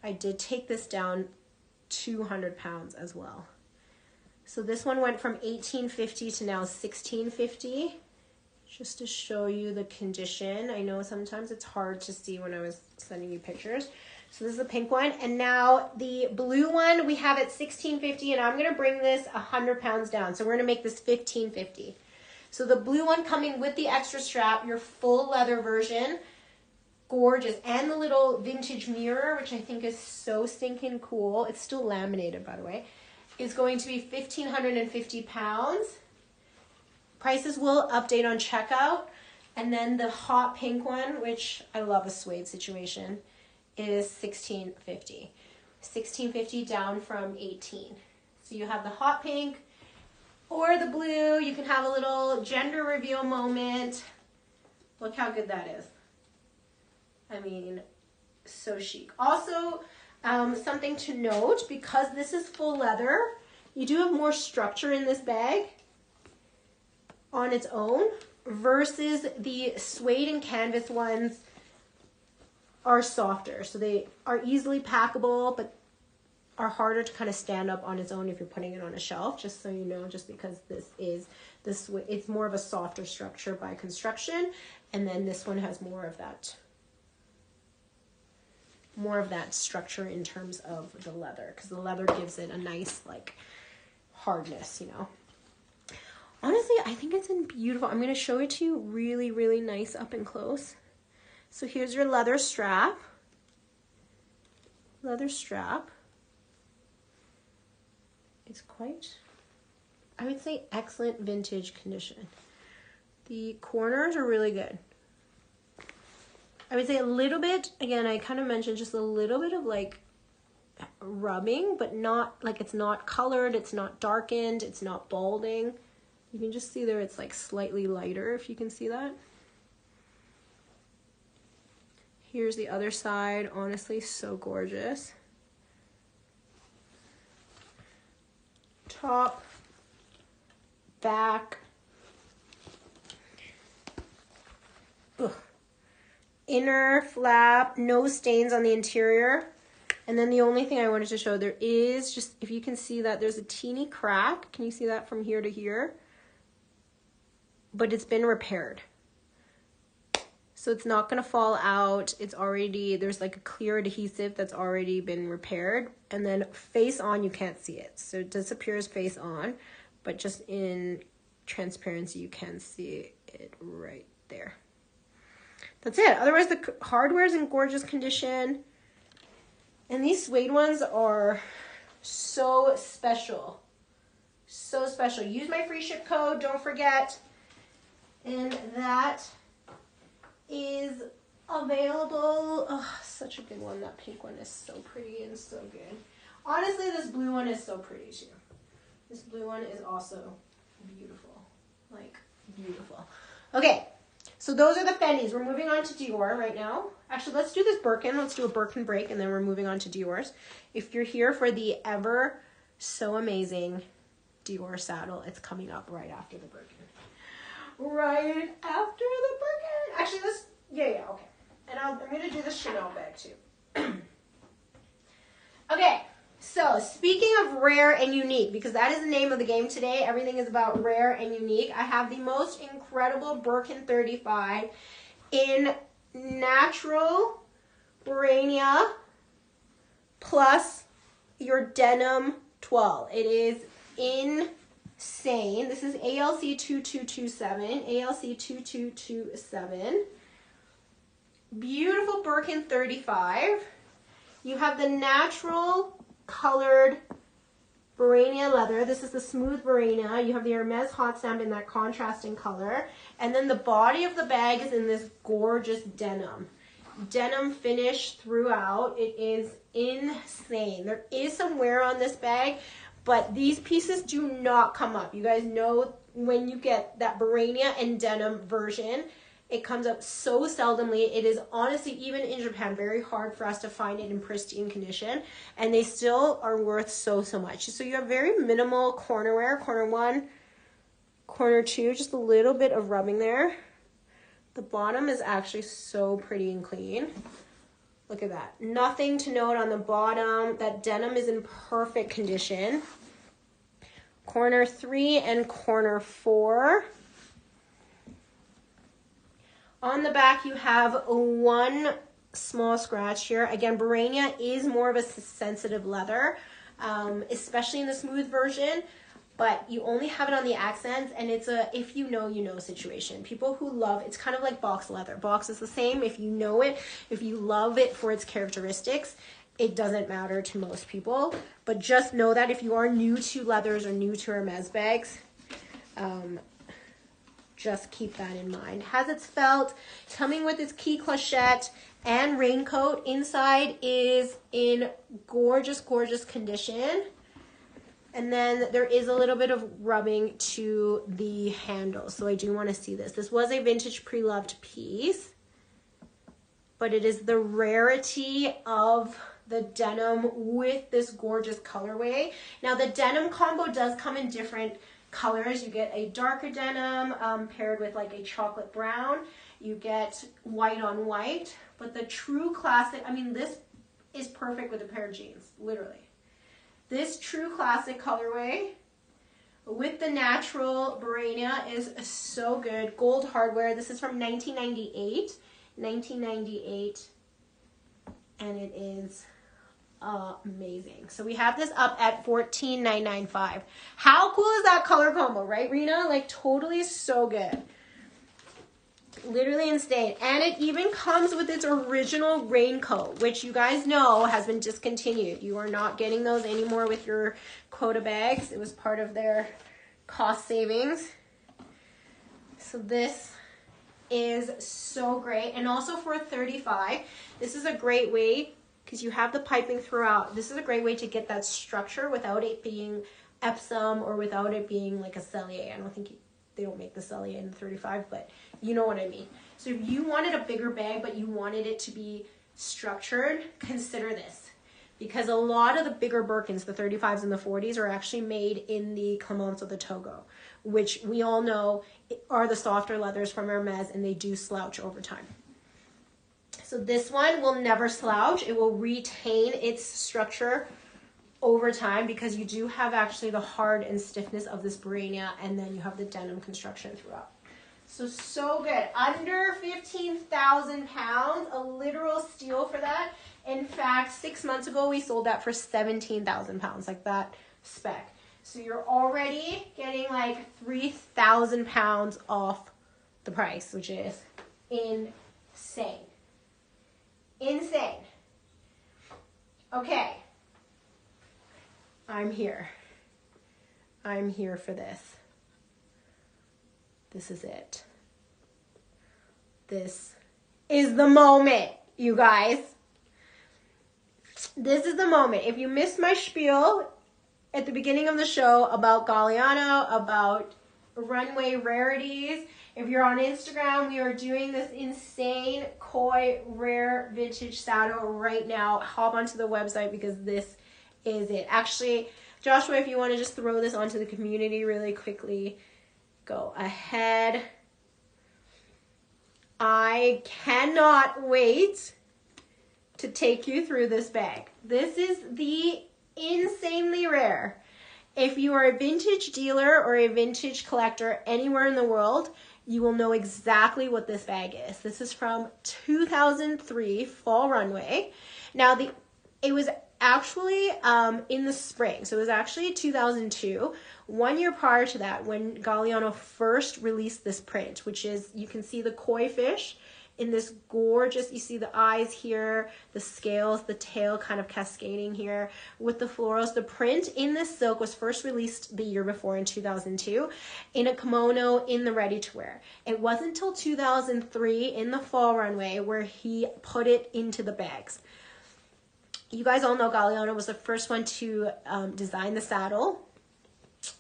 I did take this down 200 pounds as well. So this one went from 1850 to now 1650. Just to show you the condition. I know sometimes it's hard to see when I was sending you pictures. So this is the pink one. And now the blue one we have at 1650, and I'm going to bring this 100 pounds down. So we're going to make this 1550. So the blue one coming with the extra strap, your full leather version. Gorgeous. And the little vintage mirror, which I think is so stinking cool. It's still laminated, by the way. Is going to be 1,550 pounds. Prices will update on checkout. And then the hot pink one, which I love a suede situation, is 1650. 1650 down from 18. So you have the hot pink or the blue. You can have a little gender reveal moment. Look how good that is. I mean, so chic. Also, something to note, because this is full leather, you do have more structure in this bag on its own versus the suede and canvas ones are softer. So they are easily packable, but are harder to kind of stand up on its own if you're putting it on a shelf, just so you know, just because it's more of a softer structure by construction. And then this one has more of that structure in terms of the leather, because the leather gives it a nice like hardness, you know. Honestly, I think it's in beautiful. I'm going to show it to you really, really nice up and close. So here's your leather strap. Leather strap. It's quite, I would say, excellent vintage condition. The corners are really good. I would say a little bit, again, I kind of mentioned just a little bit of like rubbing, but not like, it's not colored, it's not darkened, it's not balding. You can just see there it's like slightly lighter, if you can see that. Here's the other side. Honestly, so gorgeous. Top, back. Ugh. Inner flap, no stains on the interior. And then the only thing I wanted to show, there is just, if you can see that, there's a teeny crack. Can you see that from here to here? but it's been repaired. So it's not going to fall out. It's already, there's like a clear adhesive that's already been repaired. And then face on, you can't see it. So it disappears face on, but just in transparency, you can see it right there. That's it. Otherwise, the hardware is in gorgeous condition. And these suede ones are so special. So special. Use my free ship code, don't forget. And that is available. Oh, such a good one. That pink one is so pretty and so good. Honestly, this blue one is so pretty too. This blue one is also beautiful. Like, beautiful. Okay, so those are the Fendi's. We're moving on to Dior right now. Actually, let's do this Birkin. Let's do a Birkin break, and then we're moving on to Dior's. If you're here for the ever so amazing Dior saddle, it's coming up right after the Birkin. Right after the Birkin. Actually, this, yeah, okay. And I'm going to do the Chanel bag too. Okay, so speaking of rare and unique, because that is the name of the game today, everything is about rare and unique. I have the most incredible Birkin 35 in natural Burania plus your denim 12. It is insane. This is ALC 2227. ALC 2227. Beautiful Birkin 35. You have the natural colored Burania leather. This is the smooth Burania. You have the Hermes hot stamp in that contrasting color. And then the body of the bag is in this gorgeous denim. Denim finish throughout. It is insane. There is some wear on this bag, but these pieces do not come up. You guys know when you get that Burania and denim version, it comes up so seldomly. It is honestly, even in Japan, very hard for us to find it in pristine condition. And they still are worth so much. So you have very minimal corner wear. Corner 1, corner 2, just a little bit of rubbing there. The bottom is actually so pretty and clean. Look at that. Nothing to note on the bottom. That denim is in perfect condition. Corner 3 and corner 4. On the back, you have one small scratch here. Again, Burania is more of a sensitive leather, especially in the smooth version, but you only have it on the accents, and it's a if you know, you know situation. People who love, it's kind of like box leather. Box is the same. If you know it, if you love it for its characteristics, it doesn't matter to most people. But just know that if you are new to leathers or new to Hermes bags, just keep that in mind. Has its felt, coming with its key clochette and raincoat. Inside is in gorgeous, gorgeous condition. And then there is a little bit of rubbing to the handle. So I do want to see this. This was a vintage pre-loved piece, but it is the rarity of the denim with this gorgeous colorway. Now the denim combo does come in different colors. You get a darker denim paired with like a chocolate brown. You get white on white, but the true classic, I mean, this is perfect with a pair of jeans, literally. This true classic colorway with the natural Burania is so good. Gold hardware. This is from 1998. 1998, and it is amazing. So we have this up at $14,995. How cool is that color combo, right, Rena? Like, totally so good. Literally insane. And it even comes with its original raincoat, which you guys know has been discontinued. You are not getting those anymore with your quota bags. It was part of their cost savings. So this is so great. And also for $35, this is a great way, because you have the piping throughout. This is a great way to get that structure without it being Epsom or without it being like a Cellier. I don't think they don't make the Cellier in the 35, but you know what I mean. So if you wanted a bigger bag, but you wanted it to be structured, consider this. Because a lot of the bigger Birkins, the 35s and the 40s, are actually made in the Clemence or the Togo, which we all know are the softer leathers from Hermes, and they do slouch over time. So this one will never slouch. It will retain its structure over time, because you do have actually the hard and stiffness of this Burania, and then you have the denim construction throughout. So good. Under 15,000 pounds, a literal steal for that. In fact, 6 months ago, we sold that for 17,000 pounds, like that spec. So you're already getting like 3,000 pounds off the price, which is insane. Insane. Okay. I'm here. I'm here for this. This is it. This is the moment, you guys. This is the moment. If you missed my spiel at the beginning of the show about Galliano, about runway rarities, if you're on Instagram, we are doing this insane koi rare vintage saddle right now. Hop onto the website because this is it. Actually, Joshua, if you want to just throw this onto the community really quickly, go ahead. I cannot wait to take you through this bag. This is the insanely rare. If you are a vintage dealer or a vintage collector anywhere in the world, you will know exactly what this bag is. This is from 2003 fall runway. Now, it was actually in the spring. So it was actually 2002, 1 year prior to that, when Galliano first released this print, which is, you can see the koi fish in this gorgeous, you see the eyes here, the scales, the tail kind of cascading here with the florals. The print in this silk was first released the year before in 2002 in a kimono in the ready to wear. It wasn't until 2003 in the fall runway where he put it into the bags. You guys all know Galliano was the first one to design the saddle,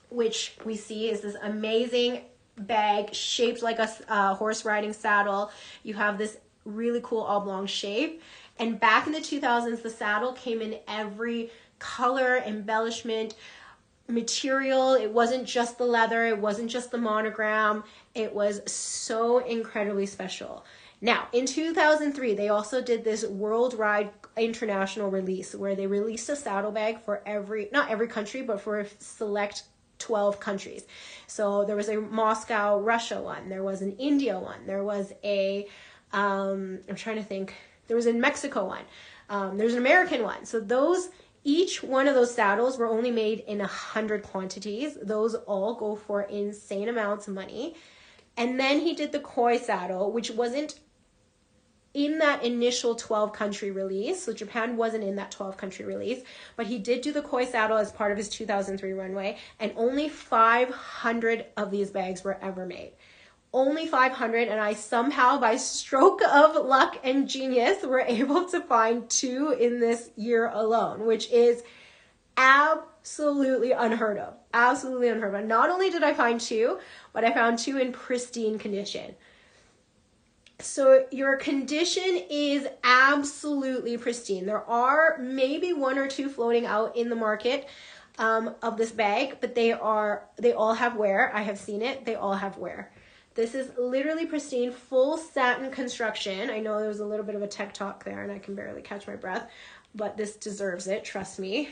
which we see is this amazing bag shaped like a horse riding saddle. You have this really cool oblong shape. And back in the 2000s, the saddle came in every color, embellishment, material. It wasn't just the leather. It wasn't just the monogram. It was so incredibly special. Now, in 2003, they also did this worldwide international release where they released a saddlebag for not every country, but for a select 12 countries. So there was a Moscow, Russia one. There was an India one. There was a, I'm trying to think, there was a Mexico one. There's an American one. So each one of those saddles were only made in 100 quantities. Those all go for insane amounts of money. And then he did the koi saddle, which wasn't in that initial 12 country release. So Japan wasn't in that 12 country release, but he did do the koi saddle as part of his 2003 runway, and only 500 of these bags were ever made. Only 500, and I somehow, by stroke of luck and genius, were able to find 2 in this year alone, which is absolutely unheard of. Absolutely unheard of. Not only did I find 2, but I found 2 in pristine condition. So your condition is absolutely pristine. There are maybe 1 or 2 floating out in the market of this bag, but they all have wear. I have seen it. They all have wear. This is literally pristine, full satin construction. I know there was a little bit of a tech talk there and I can barely catch my breath, but this deserves it, trust me.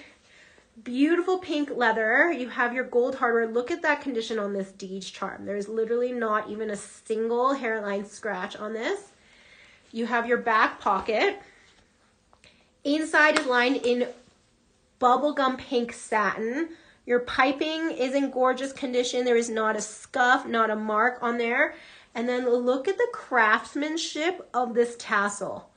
Beautiful pink leather. You have your gold hardware. Look at that condition on this Deej charm. There's literally not even a single hairline scratch on this. You have your back pocket. Inside is lined in bubblegum pink satin. Your piping is in gorgeous condition. There is not a scuff, not a mark on there. And then look at the craftsmanship of this tassel.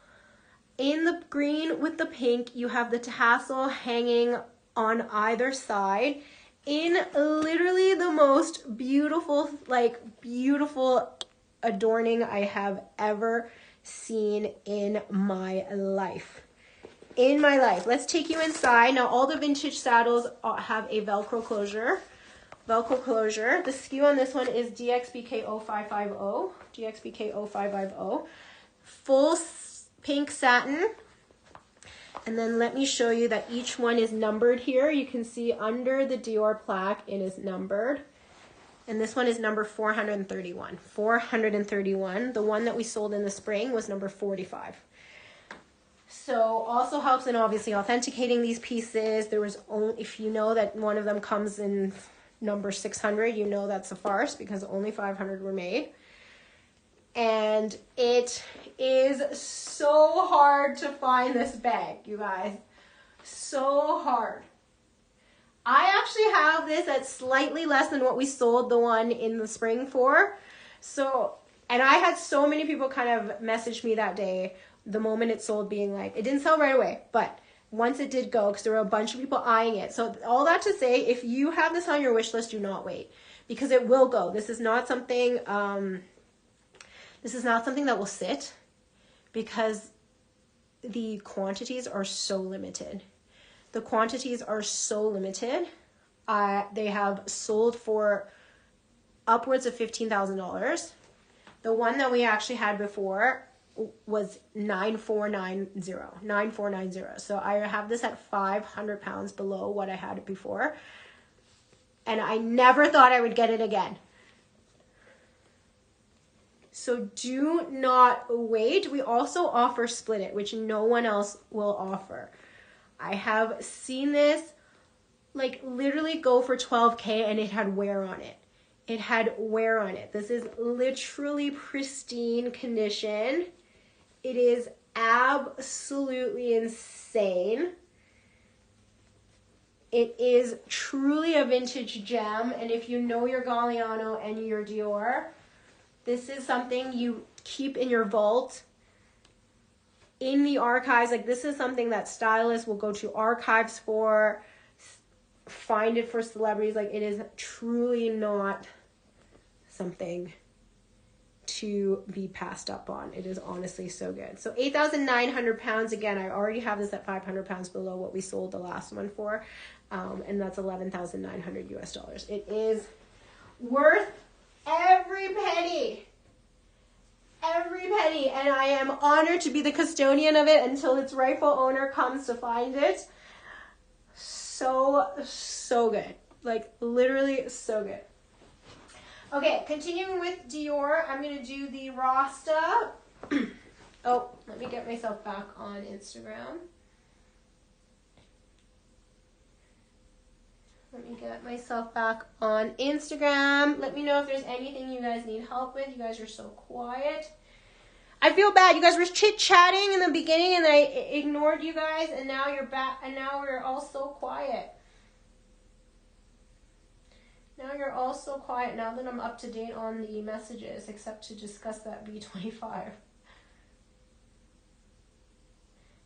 In the green with the pink, you have the tassel hanging on either side in literally the most beautiful, beautiful adorning I have ever seen in my life. Let's take you inside. Now, all the vintage saddles have a Velcro closure. The SKU on this one is DXBK0550. DXBK0550. Full pink satin. And then let me show you that each one is numbered here. You can see under the Dior plaque, it is numbered. And this one is number 431. 431. The one that we sold in the spring was number 45. So also helps in obviously authenticating these pieces. There was only, if you know that one of them comes in number 600, you know that's a farce because only 500 were made. And it is so hard to find this bag, you guys. So hard. I actually have this at slightly less than what we sold the one in the spring for. So, and I had so many people kind of message me that day, the moment it sold, being like, it didn't sell right away, but once it did go, because there were a bunch of people eyeing it. So all that to say, if you have this on your wish list, do not wait, because it will go. This is not something, that will sit, because the quantities are so limited. The quantities are so limited. They have sold for upwards of $15,000. The one that we actually had before was 9490. So I have this at 500 pounds below what I had it before. And I never thought I would get it again. So do not wait. We also offer Split It, which no one else will offer. I have seen this like literally go for $12K and it had wear on it. It had wear on it. This is literally pristine condition. It is absolutely insane. It is truly a vintage gem. And if you know your Galliano and your Dior, this is something you keep in your vault, in the archives. Like, this is something that stylists will go to archives for, find it for celebrities. Like, it is truly not something to be passed up on. It is honestly so good. So 8,900 pounds. Again, I already have this at 500 pounds below what we sold the last one for. And that's $11,900 US. It is worth every penny. Every penny. And I am honored to be the custodian of it until its rightful owner comes to find it. So good. Like, literally so good. Okay, continuing with Dior, I'm going to do the Rasta. Oh, let me get myself back on Instagram. Let me get myself back on Instagram. Let me know if there's anything you guys need help with. You guys are so quiet. I feel bad. You guys were chit-chatting in the beginning and I ignored you guys, and now you're back, and now we're all so quiet. Now you're all so quiet now that I'm up to date on the messages, except to discuss that B25.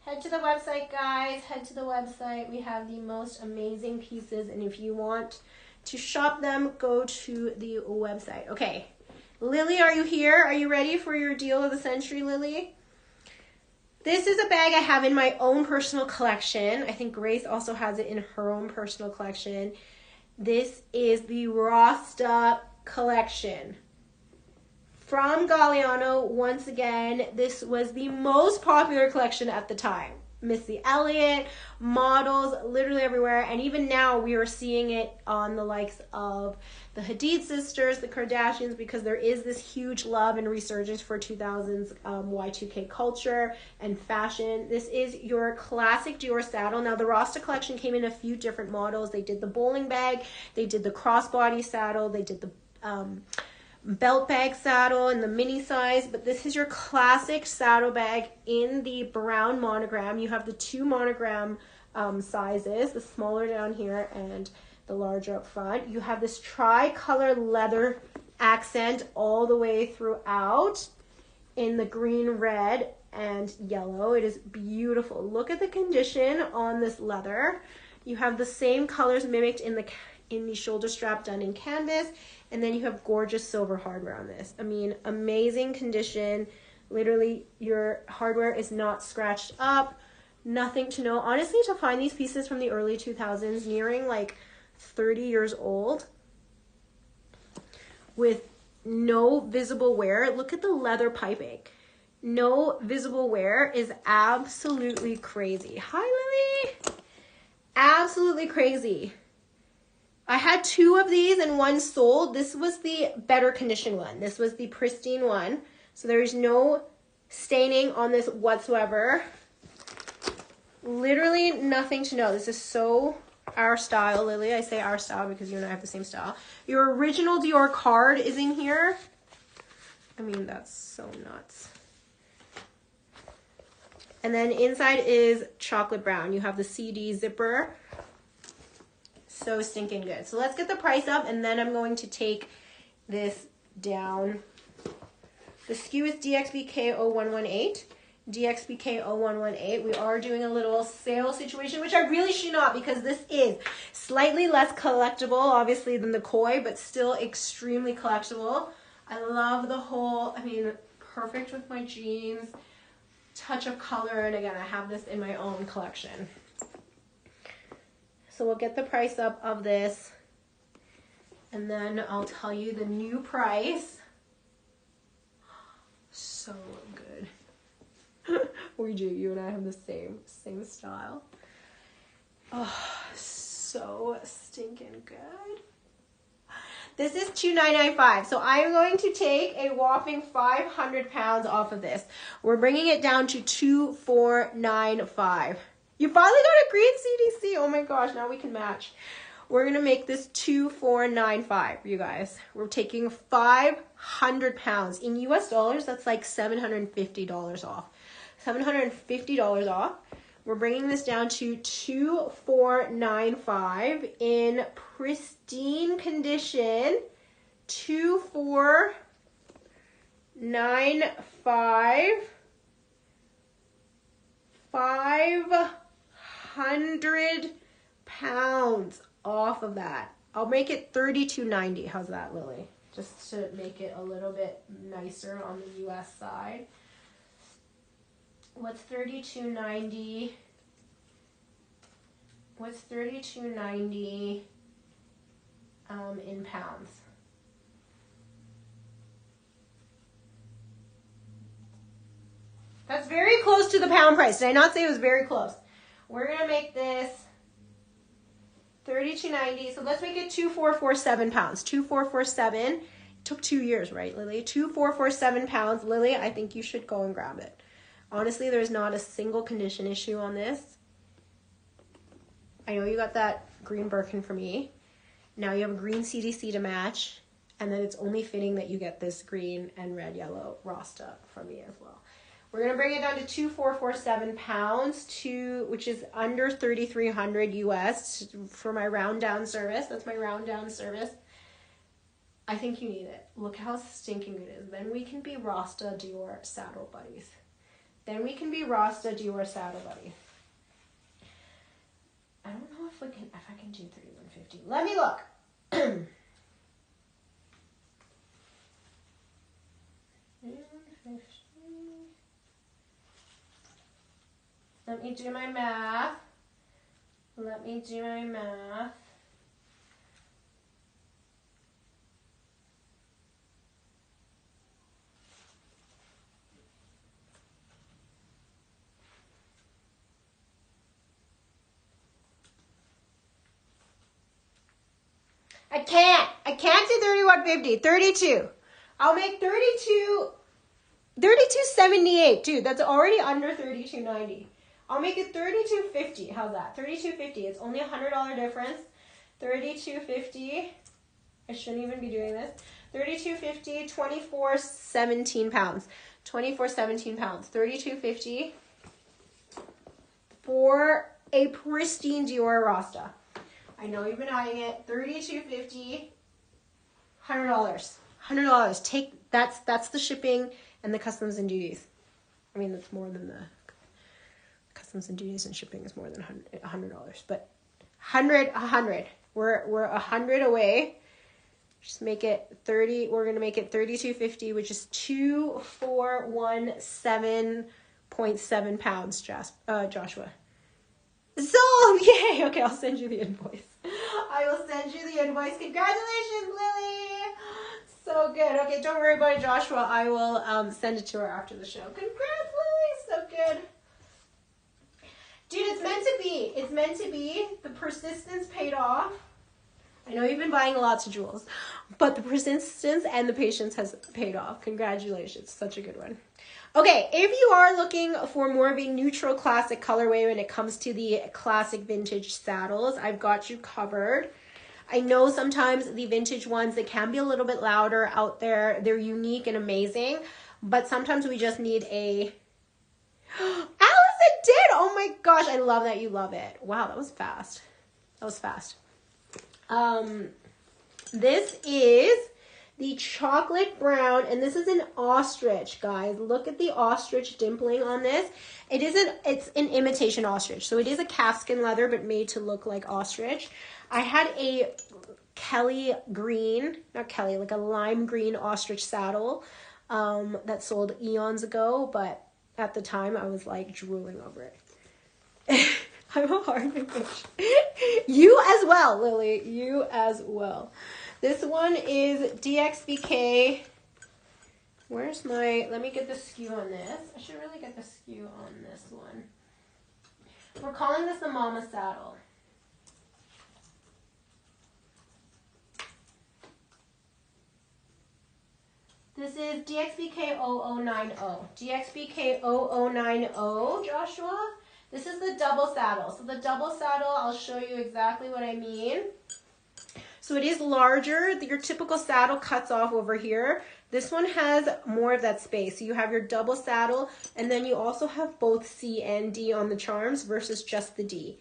Head to the website, guys. Head to the website. We have the most amazing pieces, and if you want to shop them, go to the website. Okay. Lily, are you here? Are you ready for your deal of the century, Lily? This is a bag I have in my own personal collection. I think Grace also has it in her own personal collection. This is the Rasta collection from Galliano. Once again, this was the most popular collection at the time. Missy Elliott, models, literally everywhere. And even now we are seeing it on the likes of the Hadid sisters, the Kardashians, because there is this huge love and resurgence for 2000s Y2K culture and fashion. This is your classic Dior saddle. Now, the Rasta collection came in a few different models. They did the bowling bag, they did the crossbody saddle, they did the belt bag saddle in the mini size, but this is your classic saddle bag in the brown monogram. You have the two monogram sizes, the smaller down here and the larger up front. You have this tri-color leather accent all the way throughout in the green, red, and yellow. It is beautiful. Look at the condition on this leather. You have the same colors mimicked in the shoulder strap, done in canvas. And then you have gorgeous silver hardware on this. I mean, amazing condition. Literally, your hardware is not scratched up. Nothing to know. Honestly, to find these pieces from the early 2000s, nearing like 30 years old, with no visible wear. Look at the leather piping. No visible wear is absolutely crazy. Hi, Lily. Absolutely crazy. I had two of these and one sold. This was the better condition one. This was the pristine one. So there is no staining on this whatsoever. Literally nothing to know. This is so our style, Lily. I say our style because you and I have the same style. Your original Dior card is in here. I mean, that's so nuts. And then inside is chocolate brown. You have the CD zipper. So stinking good. So let's get the price up, and then I'm going to take this down. The SKU is DXBK0118. DXBK0118. We are doing a little sale situation, which I really should not, because this is slightly less collectible, obviously, than the koi, but still extremely collectible. I love the whole, I mean, perfect with my jeans. Touch of color, and again, I have this in my own collection. So we'll get the price up of this, and then I'll tell you the new price. So good. We do. You and I have the same style. Oh, so stinking good. This is $2,995. So I am going to take a whopping 500 pounds off of this. We're bringing it down to $2,495. You finally got a green CDC. Oh my gosh, now we can match. We're going to make this $2,495, you guys. We're taking 500 pounds. In US dollars, that's like $750 off. $750 off. We're bringing this down to $2,495 in pristine condition. $2,495. 500 pounds off of that. I'll make it $3,290. How's that, Lily? Just to make it a little bit nicer on the US side. What's $3,290? What's $3,290 in pounds? That's very close to the pound price. Did I not say it was very close? We're going to make this $3,290. So let's make it 2,447 pounds. 2,447. Took 2 years, right, Lily? 2,447 pounds. Lily, I think you should go and grab it. Honestly, there's not a single condition issue on this. I know you got that green Birkin for me. Now you have a green CDC to match. And then it's only fitting that you get this green and red, yellow Rasta from me as well. We're going to bring it down to 2,447 pounds, which is under 3,300 US for my round down service. That's my round down service. I think you need it. Look how stinking it is. Then we can be Rasta Dior saddle buddies. Then we can be Rasta Dior saddle buddies. I don't know if I can do 3,150. Let me look. Let me do my math. I can't do 3,150. 32. I'll make 32.78, dude. That's already under 3,290. I'll make it 3,250. How's that? 3,250. It's only $100 difference. 3,250. I shouldn't even be doing this. 3,250. 2,417 pounds. 2,417 pounds. 3,250 for a pristine Dior Rasta. I know you've been eyeing it. 3,250. $100. $100. Take that's the shipping and the customs and duties. I mean, that's more than the customs and duties and shipping is more than $100. But 100. We're 100 away. Just make it 30. We're gonna make it 3,250, which is 2,417.7 pounds. Joshua. Sold! Yay! Okay, I'll send you the invoice. I will send you the invoice. Congratulations, Lily! So good. Okay, don't worry about it, Joshua. I will send it to her after the show. Congrats, Lily! So good. Dude, it's meant to be. It's meant to be. The persistence paid off. I know you've been buying lots of jewels, but the persistence and the patience has paid off. Congratulations. Such a good one. Okay, if you are looking for more of a neutral classic colorway when it comes to the classic vintage saddles, I've got you covered. I know sometimes the vintage ones, they can be a little bit louder out there. They're unique and amazing, but sometimes we just need a... Allison did! Oh my gosh, I love that you love it. Wow, that was fast. That was fast. This is the chocolate brown, and this is an ostrich, guys. Look at the ostrich dimpling on this. It's an imitation ostrich. So it is a calfskin leather, but made to look like ostrich. I had a like a lime green ostrich saddle that sold eons ago, but at the time I was like drooling over it. I'm a hard bitch. You as well, Lily. You as well. This one is DXBK. Let me get the SKU on this. I should really get the SKU on this one. We're calling this the Mama Saddle. This is DXBK 0090. DXBK 0090, Joshua. This is the double saddle. So the double saddle, I'll show you exactly what I mean. So it is larger. Your typical saddle cuts off over here. This one has more of that space. So you have your double saddle, and then you also have both C and D on the charms versus just the D.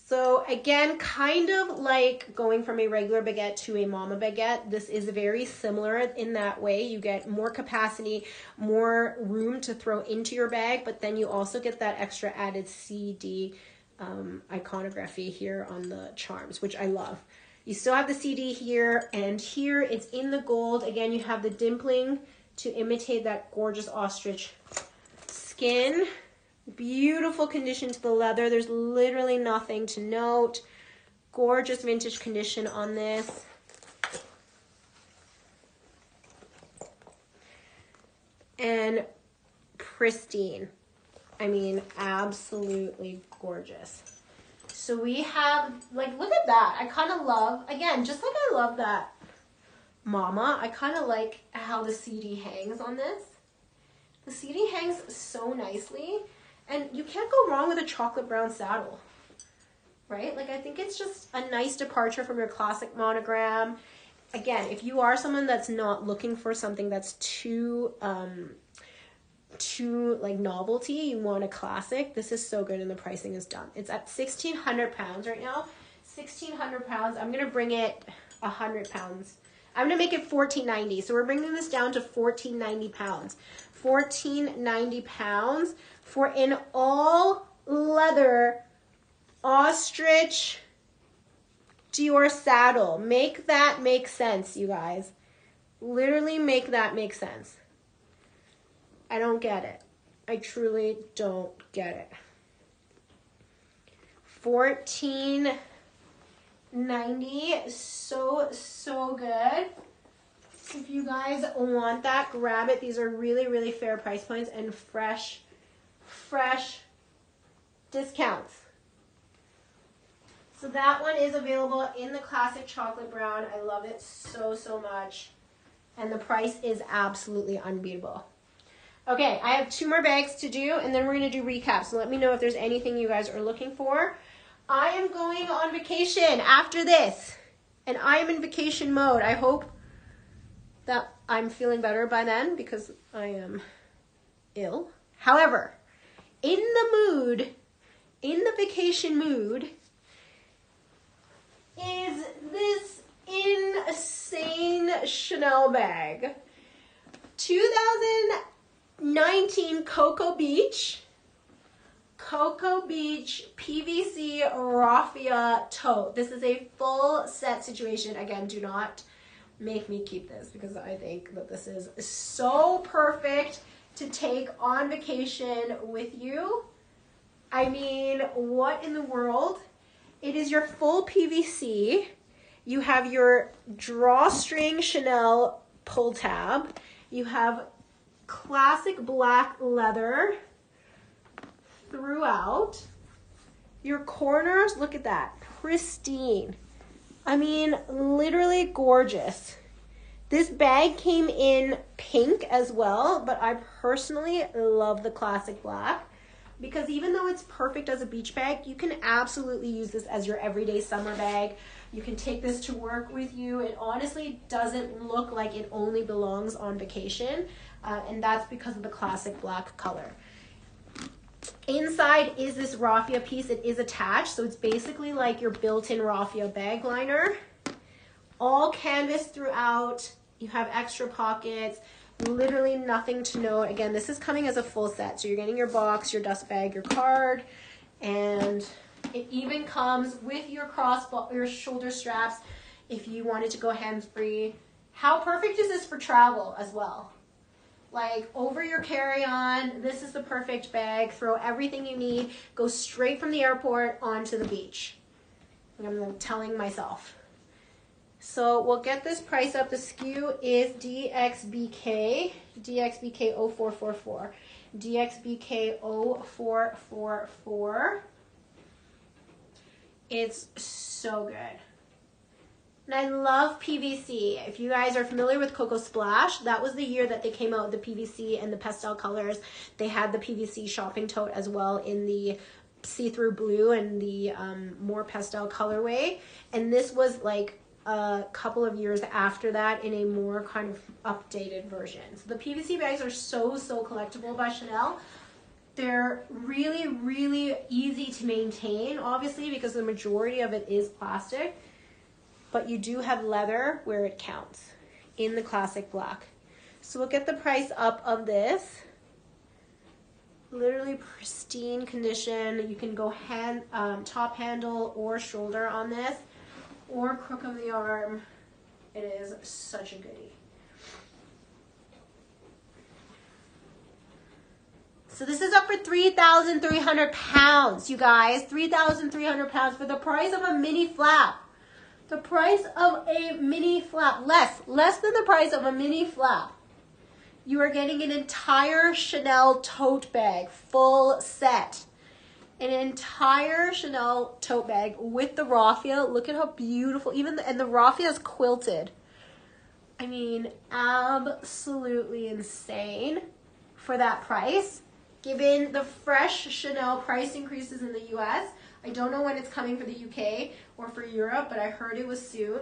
So again, kind of like going from a regular baguette to a mama baguette. This is very similar in that way. You get more capacity, more room to throw into your bag, but then you also get that extra added CD iconography here on the charms, which I love. You still have the CD here, and here it's in the gold. Again, you have the dimpling to imitate that gorgeous ostrich skin. Beautiful condition to the leather. There's literally nothing to note. Gorgeous vintage condition on this. And pristine. I mean, absolutely gorgeous. So we have, like, look at that. I kind of love, again, just like I love that Mama, I kind of like how the CD hangs on this. The CD hangs so nicely. And you can't go wrong with a chocolate brown saddle, right? Like, I think it's just a nice departure from your classic monogram. Again, if you are someone that's not looking for something that's too like novelty, you want a classic, this is so good, and the pricing is done. It's at 1,600 pounds right now. 1,600 pounds. I'm gonna bring it 100 pounds. I'm gonna make it $1,490. So we're bringing this down to $1,490 pounds. $1,490 pounds for an all leather ostrich Dior saddle. Make that make sense, you guys. Literally make that make sense. I don't get it. I truly don't get it. $1,490, so good. If you guys want that, grab it. These are really, really fair price points and fresh discounts. So that one is available in the classic chocolate brown. I love it so much. And the price is absolutely unbeatable. Okay, I have 2 more bags to do, and then we're going to do recaps. So let me know if there's anything you guys are looking for. I am going on vacation after this, and I am in vacation mode. I hope that I'm feeling better by then because I am ill. However, in the vacation mood, is this insane Chanel bag. 2019 Cocoa Beach PVC raffia tote. This is a full set situation. Again, do not make me keep this because I think that this is so perfect to take on vacation with you. I mean, what in the world? It is your full PVC. You have your drawstring Chanel pull tab. You have classic black leather throughout. Your corners, look at that, pristine. I mean, literally gorgeous. This bag came in pink as well, but I personally love the classic black. because even though it's perfect as a beach bag, you can absolutely use this as your everyday summer bag. You can take this to work with you. It honestly doesn't look like it only belongs on vacation, and that's because of the classic black color. Inside is this raffia piece. It is attached, so it's basically like your built-in raffia bag liner. All canvas throughout. You have extra pockets. Literally nothing to note. Again, this is coming as a full set, so you're getting your box, your dust bag, your card, and it even comes with your your shoulder straps if you wanted to go hands-free. How perfect is this for travel as well? Like over your carry-on, this is the perfect bag. Throw everything you need. Go straight from the airport onto the beach. I'm telling myself. So we'll get this price up. The SKU is DXBK 0444. DXBK 0444. It's so good. And I love PVC. If you guys are familiar with Coco Splash, that was the year that they came out with the PVC and the pastel colors. They had the PVC shopping tote as well in the see-through blue and the more pastel colorway. And this was like a couple of years after that in a more kind of updated version. So the PVC bags are so collectible by Chanel. They're really, really easy to maintain, obviously, because the majority of it is plastic. But you do have leather where it counts in the classic black. So we'll get the price up of this. Literally pristine condition. You can go top handle or shoulder on this, or crook of the arm. It is such a goodie. So this is up for 3,300 pounds, you guys. 3,300 pounds for the price of a mini flap. The price of a mini flap, less than the price of a mini flap. You are getting an entire Chanel tote bag, full set. An entire Chanel tote bag with the raffia. Look at how beautiful, and the raffia is quilted. I mean, absolutely insane for that price. Given the fresh Chanel price increases in the US, I don't know when it's coming for the UK or for Europe, but I heard it was soon.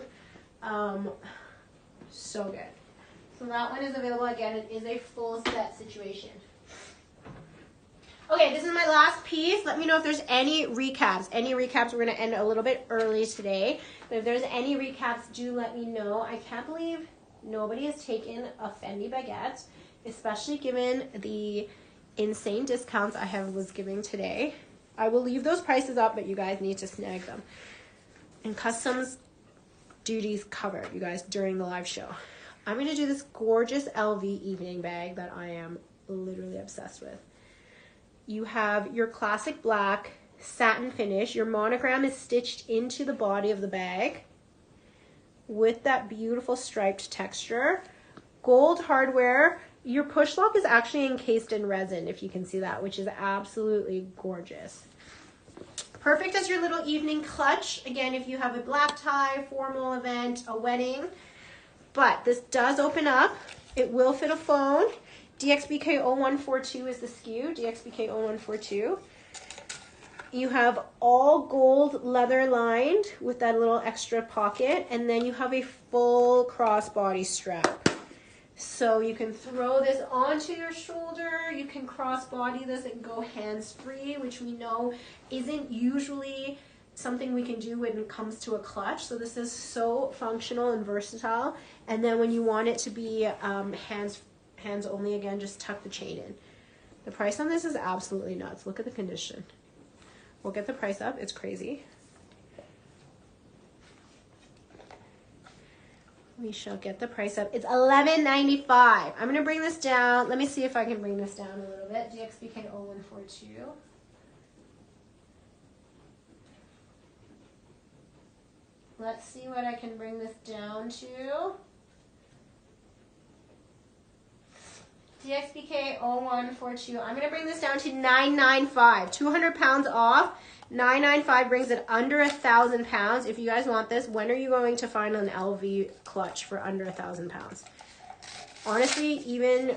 So good. So that one is available again. It is a full set situation. Okay, this is my last piece. Let me know if there's any recaps. We're going to end a little bit early today. But if there's any recaps, do let me know. I can't believe nobody has taken a Fendi baguette, especially given the insane discounts I was giving today. I will leave those prices up, but you guys need to snag them. And customs duties covered, you guys, during the live show. I'm going to do this gorgeous LV evening bag that I am literally obsessed with. You have your classic black satin finish. Your monogram is stitched into the body of the bag with that beautiful striped texture. Gold hardware. Your push lock is actually encased in resin, if you can see that, which is absolutely gorgeous. Perfect as your little evening clutch. Again, if you have a black tie, formal event, a wedding. But this does open up. It will fit a phone. DXBK 0142 is the SKU, DXBK 0142. You have all gold leather lined with that little extra pocket, and then you have a full crossbody strap. So you can throw this onto your shoulder, you can crossbody this and go hands-free, which we know isn't usually something we can do when it comes to a clutch. So this is so functional and versatile. And then when you want it to be hands only, again, just tuck the chain in. The price on this is absolutely nuts. Look at the condition. We'll get the price up. It's crazy. We shall get the price up. It's $11.95. I'm going to bring this down. Let me see if I can bring this down a little bit. DXBK 0142. Let's see what I can bring this down to. DXBK 0142. I'm going to bring this down to $9.95. 200 pounds off. $9.95 brings it under 1,000 pounds. If you guys want this, when are you going to find an LV clutch for under 1,000 pounds? Honestly, even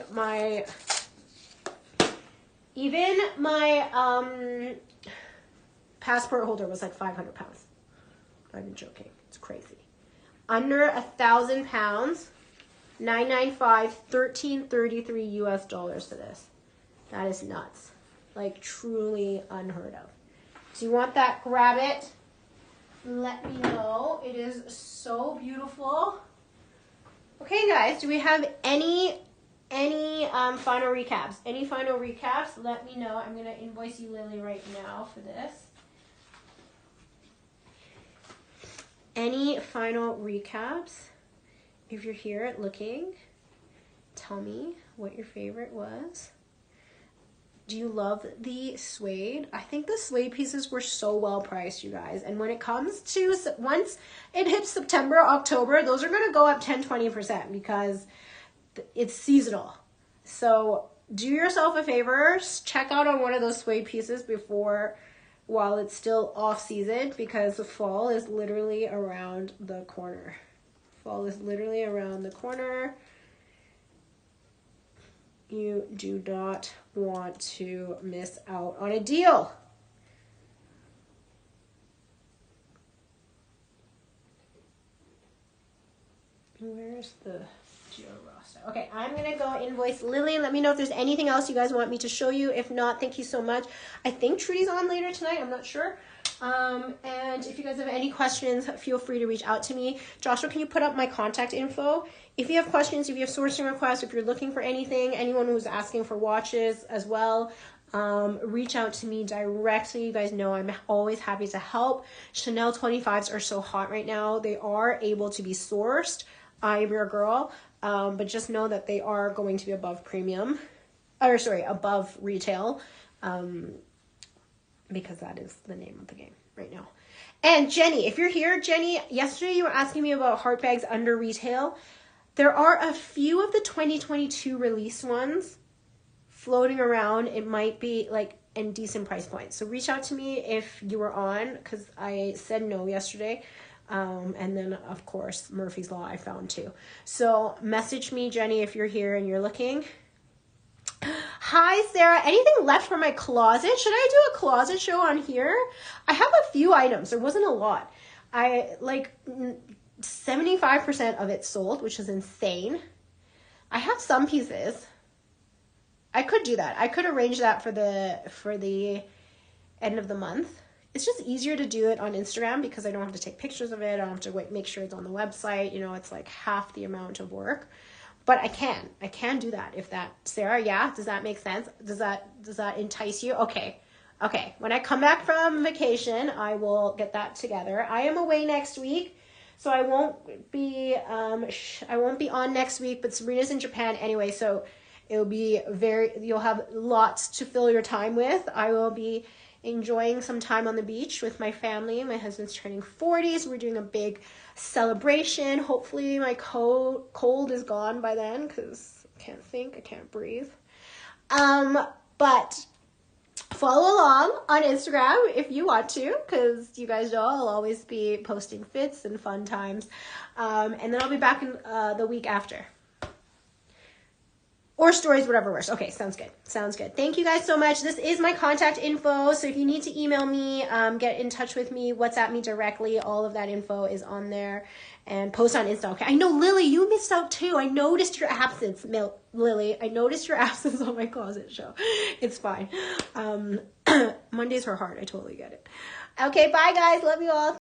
Even my passport holder was like 500 pounds. I'm not even joking. It's crazy. Under 1,000 pounds, $995, $13.33 US dollars for this. That is nuts. Like truly unheard of. So you want that, grab it. Let me know. It is so beautiful. Okay, guys, do we have any final recaps? Any final recaps? Let me know. I'm gonna invoice you, Lily, right now for this. Any final recaps? If you're here looking, tell me what your favorite was. Do you love the suede? I think the suede pieces were so well priced, you guys. And when it comes to, once it hits September, October, those are going to go up 10-20% because it's seasonal. So do yourself a favor, check out on one of those suede pieces while it's still off season, because the fall is literally around the corner. Fall is literally around the corner. You do not want to miss out on a deal. Where's the Geo roster? Okay, I'm going to go invoice Lily. Let me know if there's anything else you guys want me to show you. If not, thank you so much. I think Trudy's on later tonight. I'm not sure. And if you guys have any questions, feel free to reach out to me. Joshua, can you put up my contact info? If you have questions, if you have sourcing requests, if you're looking for anything, anyone who's asking for watches as well, reach out to me directly. You guys know I'm always happy to help. Chanel 25s are so hot right now. They are able to be sourced. I am your girl. But just know that they are going to be above above retail. Because that is the name of the game right now. And Jenny, if you're here, Jenny, yesterday you were asking me about heart bags under retail. There are a few of the 2022 release ones floating around. It might be like in decent price points. So reach out to me if you were on, because I said no yesterday. And then of course, Murphy's Law I found too. So message me, Jenny, if you're here and you're looking. Hi, Sarah. Anything left from my closet? Should I do a closet show on here? I have a few items. There wasn't a lot. I like 75% of it sold, which is insane. I have some pieces. I could do that. I could arrange that for the end of the month. It's just easier to do it on Instagram because I don't have to take pictures of it. I don't have to make sure it's on the website. You know, it's like half the amount of work. But I can do that if that, Sarah, yeah? Does that make sense? Does that entice you? Okay. When I come back from vacation, I will get that together. I am away next week, so I won't be on next week, but Sabrina's in Japan anyway, so it'll be you'll have lots to fill your time with. I will be enjoying some time on the beach with my family. My husband's turning 40, so we're doing a big celebration. Hopefully my cold is gone by then, because I can't think, I can't breathe. But follow along on Instagram if you want to, because you guys know I'll always be posting fits and fun times. And then I'll be back in the week after. Or stories, whatever works. Okay, sounds good. Thank you guys so much. This is my contact info. So if you need to email me, get in touch with me, WhatsApp me directly. All of that info is on there. And post on Insta. Okay, I know, Lily, you missed out too. I noticed your absence, Lily. I noticed your absence on my closet show. It's fine. Mondays are hard. I totally get it. Okay, bye guys. Love you all.